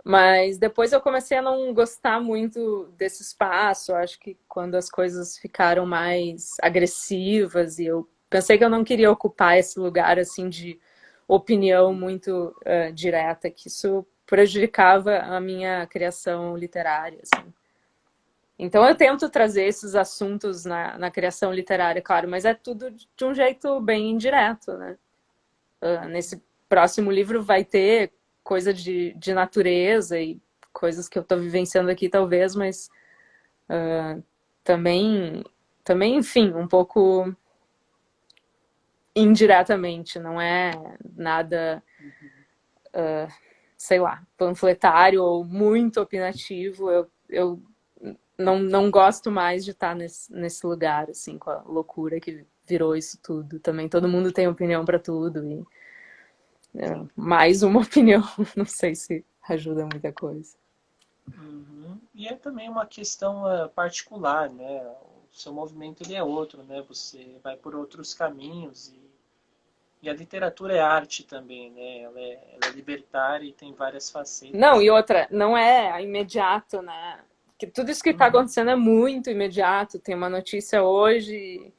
S2: Mas depois eu comecei a não gostar muito desse espaço. Eu acho que quando as coisas ficaram mais agressivas e eu pensei que eu não queria ocupar esse lugar assim de opinião muito direta, que isso prejudicava a minha criação literária, assim. Então eu tento trazer esses assuntos na criação literária, claro, mas é tudo de um jeito bem indireto, né? Nesse próximo livro vai ter coisa de natureza e coisas que eu estou vivenciando aqui, talvez, mas também, também, enfim, um pouco indiretamente, não é nada, sei lá, panfletário ou muito opinativo. Eu não gosto mais de estar nesse lugar, assim, com a loucura que virou isso tudo. Também todo mundo tem opinião para tudo e mais uma opinião, não sei se ajuda muita coisa.
S1: Uhum. E é também uma questão particular, né? O seu movimento ele é outro, né? Você vai por outros caminhos e, E a literatura é arte também, né? Ela é libertária e tem várias
S2: Não,
S1: facetas,
S2: e
S1: né?
S2: outra, não é imediato, né? Que tudo isso que está
S1: Uhum.
S2: acontecendo é muito imediato. Tem uma notícia hoje,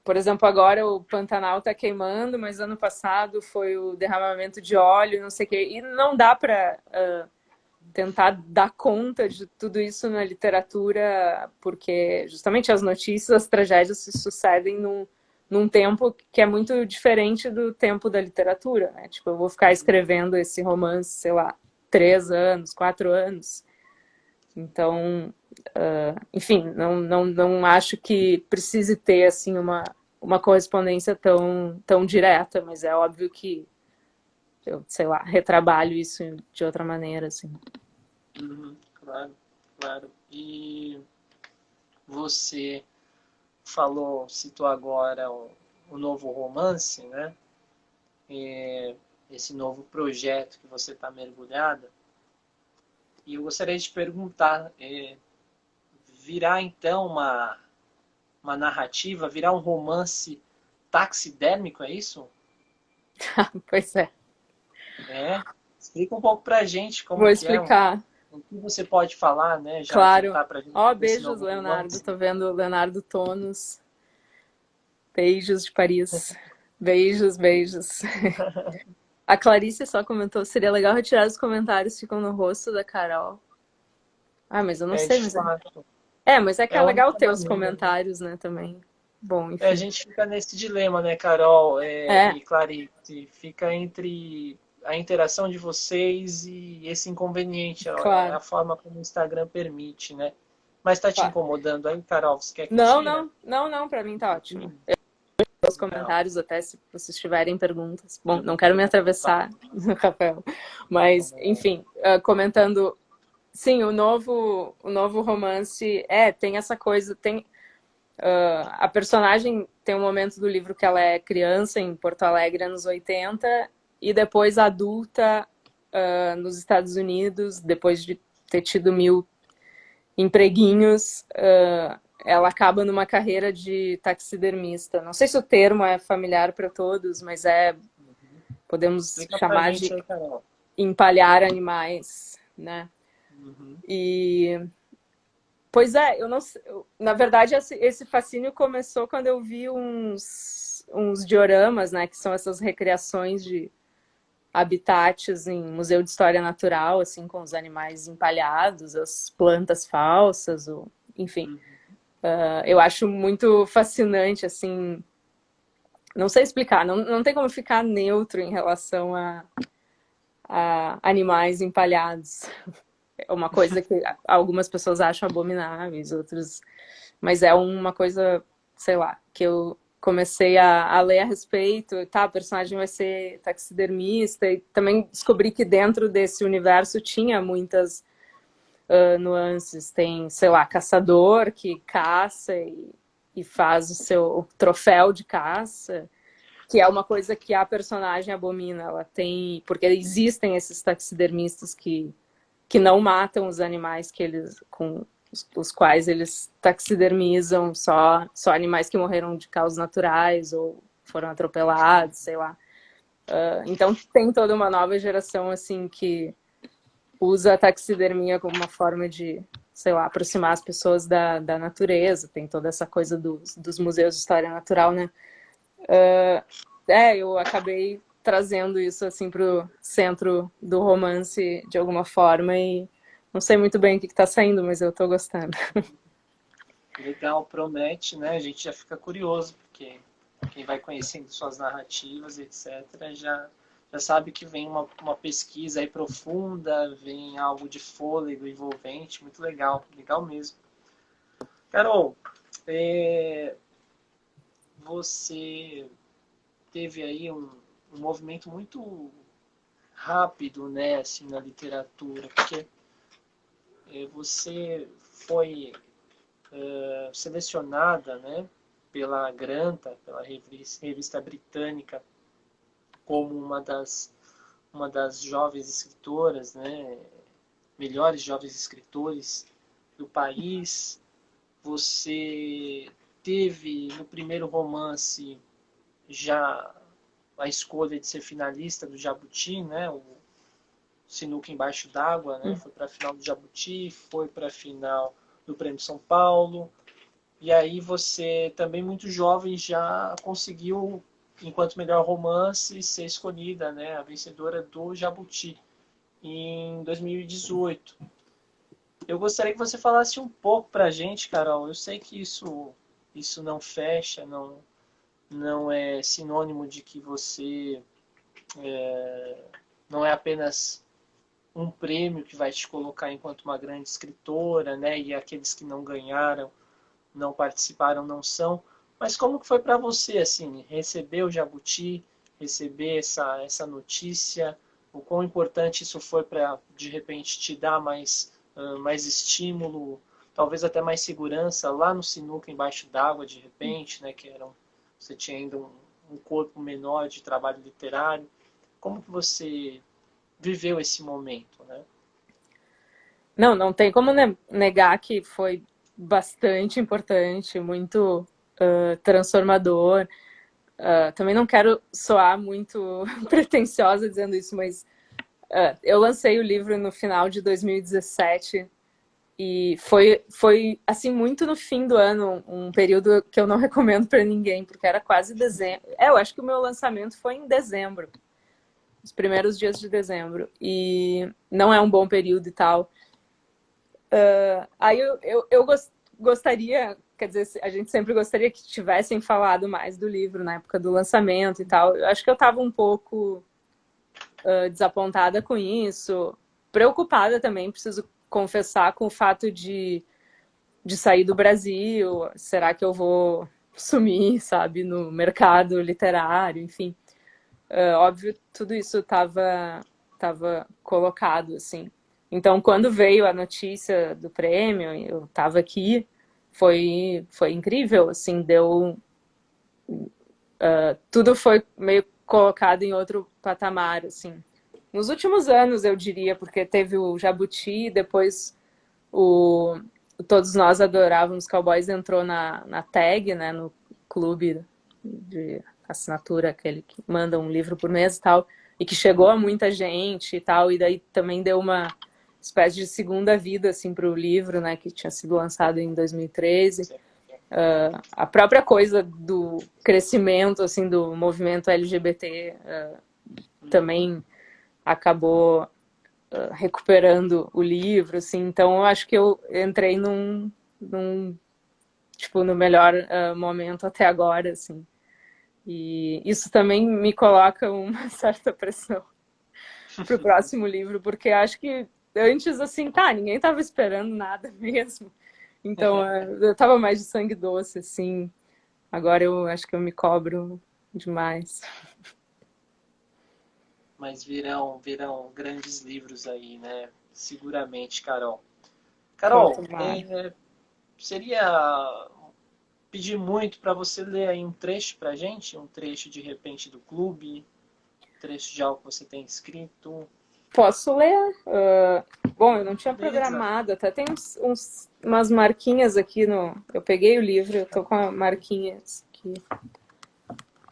S2: por exemplo, agora o Pantanal está queimando, mas ano passado foi o derramamento de óleo, não sei o quê. E não dá para tentar dar conta de tudo isso na literatura, porque justamente as notícias, as tragédias se sucedem num tempo que é muito diferente do tempo da literatura, né? Tipo, eu vou ficar escrevendo esse romance, sei lá, 3 anos, 4 anos. Então, enfim, não acho que precise ter, assim, uma correspondência tão direta, mas é óbvio que eu, sei lá, retrabalho isso de outra maneira, assim.
S1: Uhum, claro, claro. E você citou agora o novo romance, né? Esse novo projeto que você está mergulhada. E eu gostaria de perguntar, virá então uma narrativa, virá um romance taxidérmico, é isso?
S2: Pois é.
S1: É? Explica um pouco pra gente
S2: Vou
S1: como que é,
S2: explicar.
S1: o que você pode falar, né? Já
S2: Claro.
S1: adiantar pra gente
S2: Ó,
S1: desse
S2: beijos,
S1: novo
S2: Leonardo.
S1: romance.
S2: Tô vendo o Leonardo Tonos. Beijos de Paris. Beijos, beijos. A Clarice só comentou, seria legal retirar os comentários que ficam no rosto da Carol. Ah, mas eu não
S1: É,
S2: sei,
S1: de
S2: mas é.
S1: fato,
S2: É, mas é que
S1: é
S2: é
S1: a
S2: legal
S1: única
S2: ter os
S1: maneira, né?
S2: comentários, né, também. Bom,
S1: A
S2: enfim.
S1: gente fica nesse dilema, né, Carol,
S2: É,
S1: e Clarice? Fica entre a interação de vocês e esse inconveniente. É
S2: claro,
S1: a forma como o Instagram permite, né? Mas está te
S2: claro.
S1: incomodando aí, Carol? Você quer que
S2: Não,
S1: tira?
S2: não, não, não, pra mim tá ótimo. Os
S1: Não.
S2: comentários, até se vocês tiverem perguntas. Bom, não quero me atravessar, Rafael. Mas, enfim, comentando. Sim, o novo romance tem essa coisa, tem a personagem tem um momento do livro que ela é criança em Porto Alegre anos 80 e depois adulta nos Estados Unidos, depois de ter tido 1000 empreguinhos, ela acaba numa carreira de taxidermista. Não sei se o termo é familiar para todos, mas podemos
S1: Explica pra
S2: chamar
S1: gente
S2: de
S1: aí, Carol.
S2: empalhar animais, né?
S1: Uhum.
S2: E pois é, eu não sei, na verdade esse fascínio começou quando eu vi uns dioramas, né, que são essas recriações de habitats em museu de história natural, assim, com os animais empalhados, as plantas falsas, enfim. Eu acho muito fascinante, assim, não sei explicar, não tem como ficar neutro em relação a animais empalhados. É uma coisa que algumas pessoas acham abomináveis, outros. Mas é uma coisa, sei lá, que eu comecei a ler a respeito. Tá, o personagem vai ser taxidermista, e também descobri que dentro desse universo tinha muitas nuances. Tem, sei lá, caçador que caça e faz o seu troféu de caça, que é uma coisa que a personagem abomina. Ela tem. Porque existem esses taxidermistas que não matam os animais que eles com os quais eles taxidermizam só animais que morreram de causas naturais ou foram atropelados, sei lá. Então tem toda uma nova geração assim que usa a taxidermia como uma forma de, sei lá, aproximar as pessoas da natureza. Tem toda essa coisa dos museus de história natural, né? Eu acabei trazendo isso assim pro centro do romance de alguma forma e não sei muito bem o que está saindo, mas eu tô gostando.
S1: Legal, promete, né? A gente já fica curioso, porque quem vai conhecendo suas narrativas, etc., já sabe que vem uma pesquisa aí profunda, vem algo de fôlego envolvente, muito legal, legal mesmo. Carol, é, você teve aí um movimento muito rápido, né, assim, na literatura, porque você foi selecionada, né, pela Granta, pela revista britânica, como uma das jovens escritoras, né, melhores jovens escritores do país. Você teve no primeiro romance já a escolha de ser finalista do Jabuti, né? O Sinuca Embaixo d'Água, né? Foi para a final do Jabuti, foi para a final do Prêmio São Paulo. E aí você, também muito jovem, já conseguiu, enquanto melhor romance, ser escolhida, né? A vencedora do Jabuti em 2018. Eu gostaria que você falasse um pouco pra gente, Carol. Eu sei que isso não fecha, não é sinônimo de que você não é apenas um prêmio que vai te colocar enquanto uma grande escritora, né? E aqueles que não ganharam, não participaram, não são. Mas como que foi para você, assim, receber o Jabuti, receber essa notícia? O quão importante isso foi para, de repente, te dar mais estímulo, talvez até mais segurança lá no Sinuca Embaixo d'Água, de repente, né? Você tinha ainda um corpo menor de trabalho literário. Como que você viveu esse momento, né?
S2: Não tem como negar que foi bastante importante, muito transformador. Também não quero soar muito pretensiosa dizendo isso, mas eu lancei o livro no final de 2017 e foi assim, muito no fim do ano, um período que eu não recomendo para ninguém, porque era quase dezembro. Eu acho que o meu lançamento foi em dezembro, os primeiros dias de dezembro, e não é um bom período e tal. Aí eu gostaria, quer dizer, a gente sempre gostaria que tivessem falado mais do livro na época do lançamento e tal. Eu acho que eu estava um pouco desapontada com isso, preocupada também, preciso confessar, com o fato de sair do Brasil. Será que eu vou sumir, sabe, no mercado literário, enfim. Óbvio, tudo isso estava colocado, assim. Então, quando veio a notícia do prêmio, eu estava aqui, foi incrível, assim, tudo foi meio colocado em outro patamar, assim. Nos últimos anos, eu diria, porque teve o Jabuti, depois Todos Nós Adorávamos Cowboys entrou na tag, né, no clube de assinatura, aquele que manda um livro por mês e tal, e que chegou a muita gente e tal, e daí também deu uma espécie de segunda vida, assim, para o livro, né, que tinha sido lançado em 2013. A própria coisa do crescimento, assim, do movimento LGBT também acabou recuperando o livro, assim. Então eu acho que eu entrei tipo, no melhor momento até agora, assim. E isso também me coloca uma certa pressão pro próximo livro, porque acho que antes, assim, ninguém tava esperando nada mesmo. Então eu tava mais de sangue doce, assim. Agora eu acho que eu me cobro demais.
S1: Mas virão grandes livros aí, né? Seguramente, Carol. Carol, seria pedir muito para você ler aí um trecho pra gente, um trecho de repente do clube, um trecho de algo que você tem escrito.
S2: Posso ler? Bom, eu não tinha
S1: Beleza.
S2: programado, até tem umas marquinhas aqui no. Eu peguei o livro, eu tô com marquinhas aqui.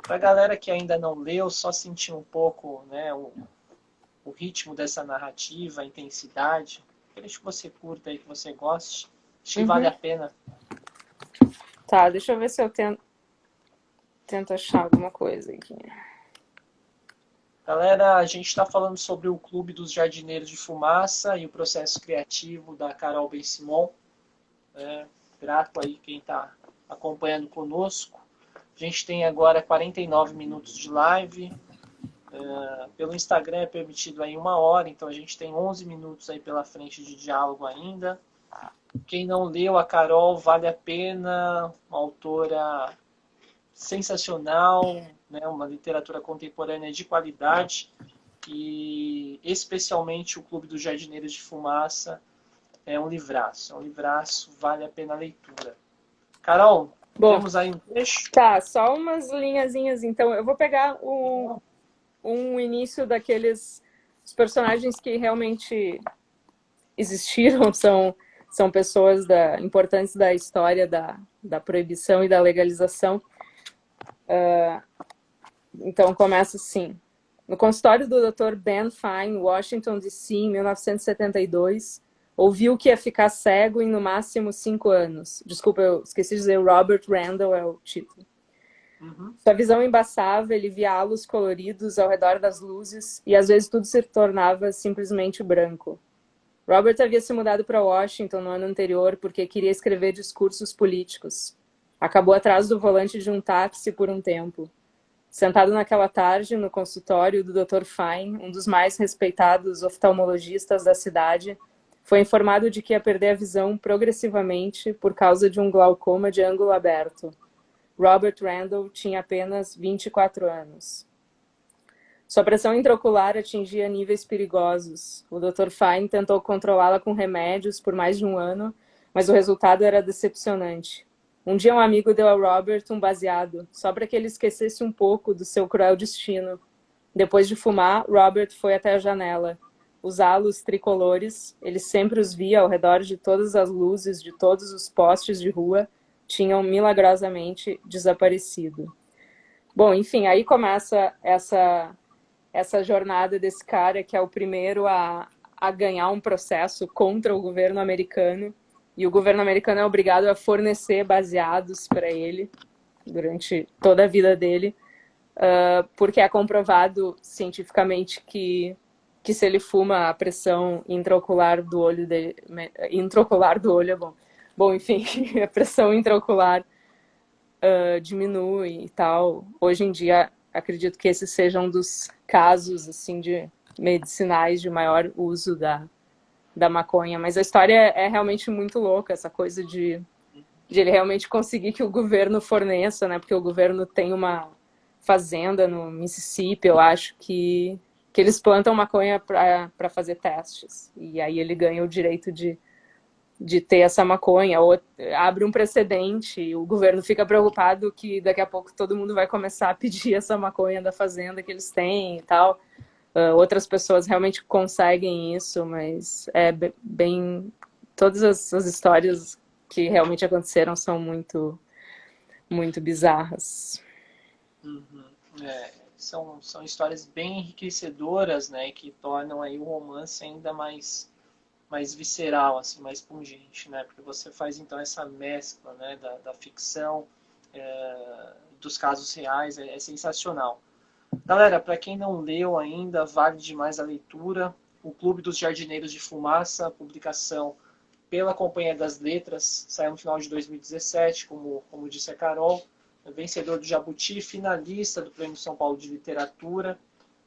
S1: Pra galera que ainda não leu, só sentir um pouco, né, o ritmo dessa narrativa, a intensidade, aqueles que você curta aí, que você goste, acho que vale a pena.
S2: Tá, deixa eu ver se eu tento achar alguma coisa aqui.
S1: Galera, a gente está falando sobre o Clube dos Jardineiros de Fumaça e o processo criativo da Carol Ben-Simon. Grato aí quem está acompanhando conosco. A gente tem agora 49 minutos de live. Pelo Instagram é permitido aí 1 hora, então a gente tem 11 minutos aí pela frente de diálogo ainda. Quem não leu a Carol, vale a pena, uma autora sensacional, né, uma literatura contemporânea de qualidade, e especialmente o Clube dos Jardineiros de Fumaça é um livraço, vale a pena a leitura. Carol, temos aí um trecho?
S2: Tá, só umas linhazinhas, então eu vou pegar um início daqueles os personagens que realmente existiram, são pessoas importantes da história da proibição e da legalização. Então começa assim. No consultório do Dr. Ben Fine, Washington, D.C., em 1972, ouviu que ia ficar cego em no máximo 5 anos. Desculpa, eu esqueci de dizer, Robert Randall é o título. Sua visão embaçava, ele via halos coloridos ao redor das luzes e às vezes tudo se tornava simplesmente branco. Robert havia se mudado para Washington no ano anterior porque queria escrever discursos políticos. Acabou atrás do volante de um táxi por um tempo. Sentado naquela tarde no consultório do Dr. Fine, um dos mais respeitados oftalmologistas da cidade, foi informado de que ia perder a visão progressivamente por causa de um glaucoma de ângulo aberto. Robert Randall tinha apenas 24 anos. Sua pressão intraocular atingia níveis perigosos. O Dr. Fine tentou controlá-la com remédios por mais de um ano, mas o resultado era decepcionante. Um dia um amigo deu ao Robert um baseado, só para que ele esquecesse um pouco do seu cruel destino. Depois de fumar, Robert foi até a janela. Os halos tricolores, ele sempre os via ao redor de todas as luzes de todos os postes de rua, tinham milagrosamente desaparecido. Bom, enfim, aí começa essa jornada desse cara que é o primeiro a ganhar um processo contra o governo americano, e o governo americano é obrigado a fornecer baseados para ele durante toda a vida dele, porque é comprovado cientificamente que se ele fuma, a pressão intraocular do olho dele, intraocular do olho é bom. Bom, enfim, a pressão intraocular diminui e tal. Hoje em dia, acredito que esse seja um dos casos assim de medicinais de maior uso da maconha. Mas a história é realmente muito louca, essa coisa de ele realmente conseguir que o governo forneça, né? Porque o governo tem uma fazenda no Mississippi, eu acho que eles plantam maconha para fazer testes. E aí ele ganha o direito de ter essa maconha, ou abre um precedente, e o governo fica preocupado que daqui a pouco todo mundo vai começar a pedir essa maconha da fazenda que eles têm e tal. Outras pessoas realmente conseguem isso, mas é bem... Todas as histórias que realmente aconteceram são muito, muito bizarras.
S1: São histórias bem enriquecedoras, né, que tornam aí o romance ainda mais visceral, assim, mais pungente, né? Porque você faz então essa mescla, né, da ficção, dos casos reais, é sensacional. Galera, para quem não leu ainda, vale demais a leitura. O Clube dos Jardineiros de Fumaça, publicação pela Companhia das Letras, saiu no final de 2017, como disse a Carol, vencedor do Jabuti, finalista do Prêmio São Paulo de Literatura,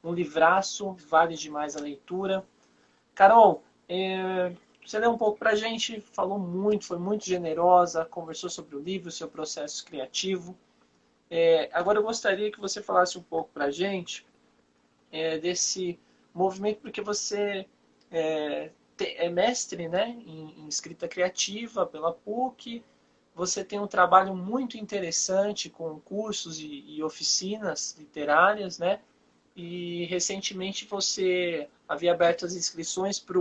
S1: um livraço, vale demais a leitura. Carol, você leu um pouco pra gente, falou muito, foi muito generosa, conversou sobre o livro, seu processo criativo. Agora eu gostaria que você falasse um pouco pra gente desse movimento, porque você é mestre, né, em escrita criativa pela PUC, você tem um trabalho muito interessante com cursos e oficinas literárias, né? E recentemente você havia aberto as inscrições para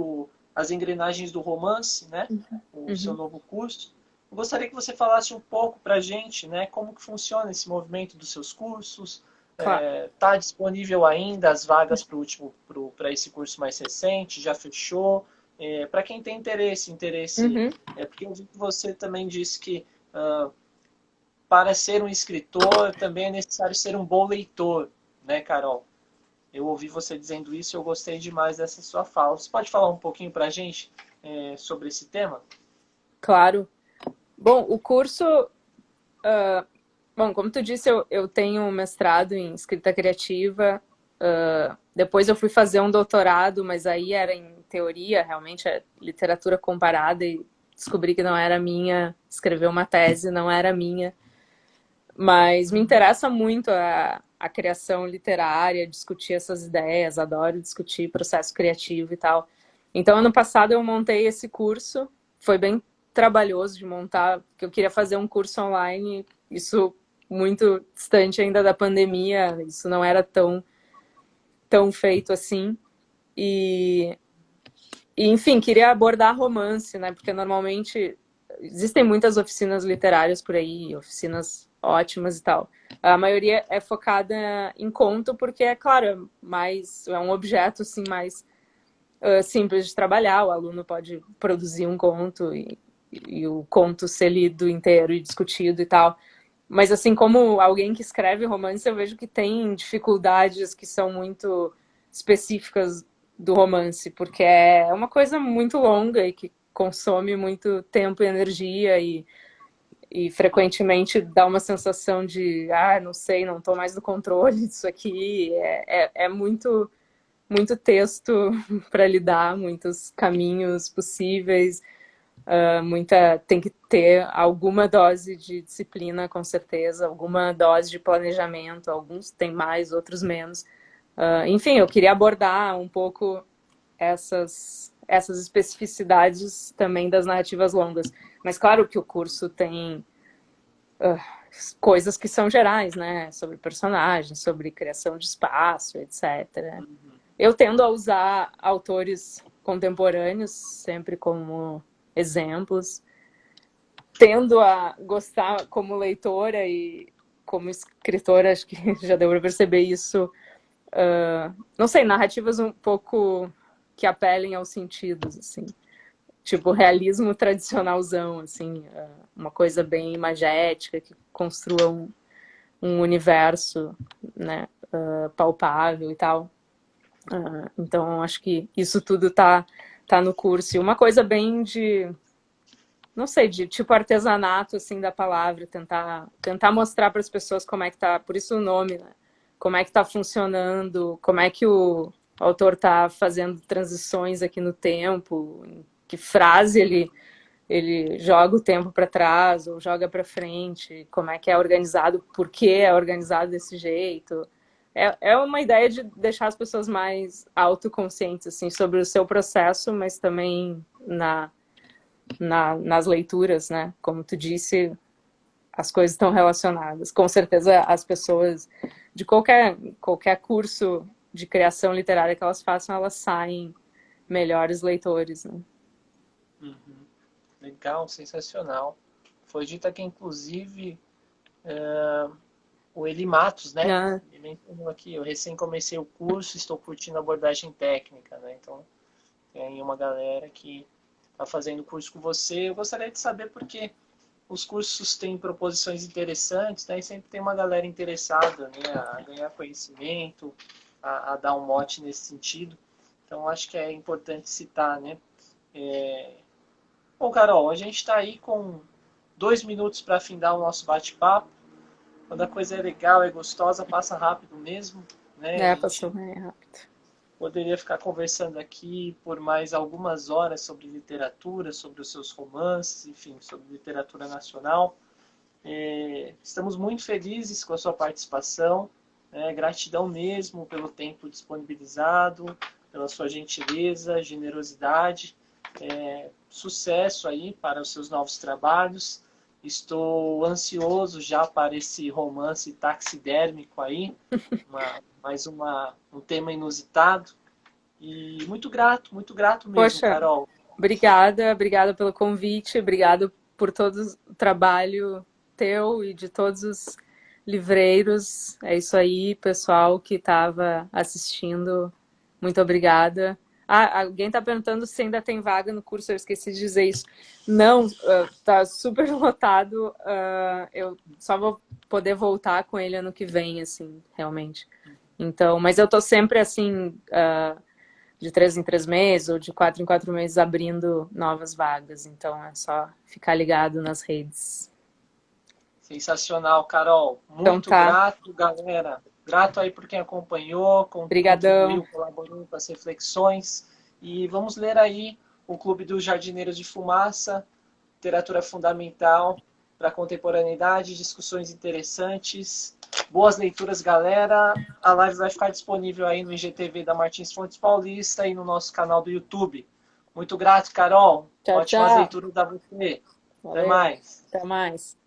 S1: as engrenagens do romance, né? O seu novo curso. Eu gostaria que você falasse um pouco para a gente, né? Como que funciona esse movimento dos seus cursos?
S2: Claro.
S1: Tá disponível ainda as vagas para esse curso mais recente? Já fechou? Para quem tem interesse, porque eu vi que você também disse que para ser um escritor também é necessário ser um bom leitor, né, Carol? Eu ouvi você dizendo isso e eu gostei demais dessa sua fala. Você pode falar um pouquinho para a gente sobre esse tema?
S2: Claro. Bom, o curso... Bom, como tu disse, eu tenho um mestrado em escrita criativa. Depois eu fui fazer um doutorado, mas aí era em teoria, realmente, é literatura comparada, e descobri que não era minha. Escrever uma tese não era minha. Mas me interessa muito a criação literária, discutir essas ideias, adoro discutir processo criativo e tal. Então, ano passado eu montei esse curso, foi bem trabalhoso de montar, porque eu queria fazer um curso online, isso muito distante ainda da pandemia, isso não era tão feito assim. E enfim, queria abordar romance, né? Porque normalmente existem muitas oficinas literárias por aí, oficinas ótimas e tal. A maioria é focada em conto, porque, é claro, é um objeto assim, mais simples de trabalhar. O aluno pode produzir um conto e o conto ser lido inteiro e discutido e tal. Mas assim, como alguém que escreve romance, eu vejo que tem dificuldades que são muito específicas do romance, porque é uma coisa muito longa e que consome muito tempo e energia e frequentemente dá uma sensação de, não sei, não estou mais no controle disso aqui. É muito, muito texto para lidar, muitos caminhos possíveis. Tem que ter alguma dose de disciplina, com certeza, alguma dose de planejamento. Alguns têm mais, outros menos. Enfim, eu queria abordar um pouco essas especificidades também das narrativas longas. Mas claro que o curso tem coisas que são gerais, né? Sobre personagens, sobre criação de espaço, etc. Eu tendo a usar autores contemporâneos sempre como exemplos. Tendo a gostar como leitora e como escritora, acho que já deu para perceber isso. Não sei, narrativas um pouco que apelem aos sentidos, assim. Tipo, realismo tradicionalzão, assim. Uma coisa bem imagética, que construa um universo, né, palpável e tal. Então, acho que isso tudo tá no curso. E uma coisa bem de, não sei, de tipo artesanato, assim, da palavra, tentar mostrar para as pessoas como é que tá, por isso o nome, né? Como é que tá funcionando, como é que o autor tá fazendo transições aqui no tempo, em que frase ele joga o tempo para trás ou joga para frente, como é que é organizado, por que é organizado desse jeito. É uma ideia de deixar as pessoas mais autoconscientes, assim, sobre o seu processo, mas também nas leituras, né? Como tu disse, as coisas estão relacionadas. Com certeza as pessoas de qualquer curso de criação literária que elas façam, elas saem melhores leitores, né?
S1: Uhum. Legal, sensacional. Foi dito aqui, inclusive, o Eli Matos, né?
S2: Ah,
S1: Ele mencionou aqui, eu recém comecei o curso, estou curtindo a abordagem técnica, né? Então, tem aí uma galera que está fazendo o curso com você. Eu gostaria de saber porque os cursos têm proposições interessantes, né? E sempre tem uma galera interessada, né? A ganhar conhecimento, a dar um mote nesse sentido. Então, acho que é importante citar, né? Bom, Carol, a gente está aí com 2 minutos para findar o nosso bate-papo. Quando a coisa é legal, é gostosa, passa rápido mesmo, né? A
S2: passou
S1: gente
S2: rápido.
S1: poderia ficar conversando aqui por mais algumas horas sobre literatura, sobre os seus romances, enfim, sobre literatura nacional. Estamos muito felizes com a sua participação, né? Gratidão mesmo pelo tempo disponibilizado, pela sua gentileza, generosidade. Sucesso aí para os seus novos trabalhos. Estou ansioso já para esse romance taxidérmico aí, um tema inusitado. E muito grato mesmo,
S2: Poxa,
S1: Carol.
S2: obrigada pelo convite, obrigado por todo o trabalho teu e de todos os livreiros. É isso aí, pessoal que estava assistindo. Muito obrigada. Alguém está perguntando se ainda tem vaga no curso, eu esqueci de dizer isso. Não, tá super lotado. Eu só vou poder voltar com ele ano que vem, assim, realmente. Então, mas eu tô sempre assim, de 3 em 3 meses ou de 4 em 4 meses abrindo novas vagas. Então é só ficar ligado nas redes.
S1: Sensacional, Carol.
S2: Então
S1: Muito
S2: tá.
S1: grato, galera. Grato aí por quem acompanhou,
S2: Obrigadão.
S1: contribuiu, colaborou com as reflexões. E vamos ler aí o Clube dos Jardineiros de Fumaça, literatura fundamental para a contemporaneidade, discussões interessantes. Boas leituras, galera. A live vai ficar disponível aí no IGTV da Martins Fontes Paulista e no nosso canal do YouTube. Muito grato, Carol.
S2: Tchau,
S1: Ótimas
S2: tchau.
S1: leituras a você. Até
S2: Valeu.
S1: mais.
S2: Até mais.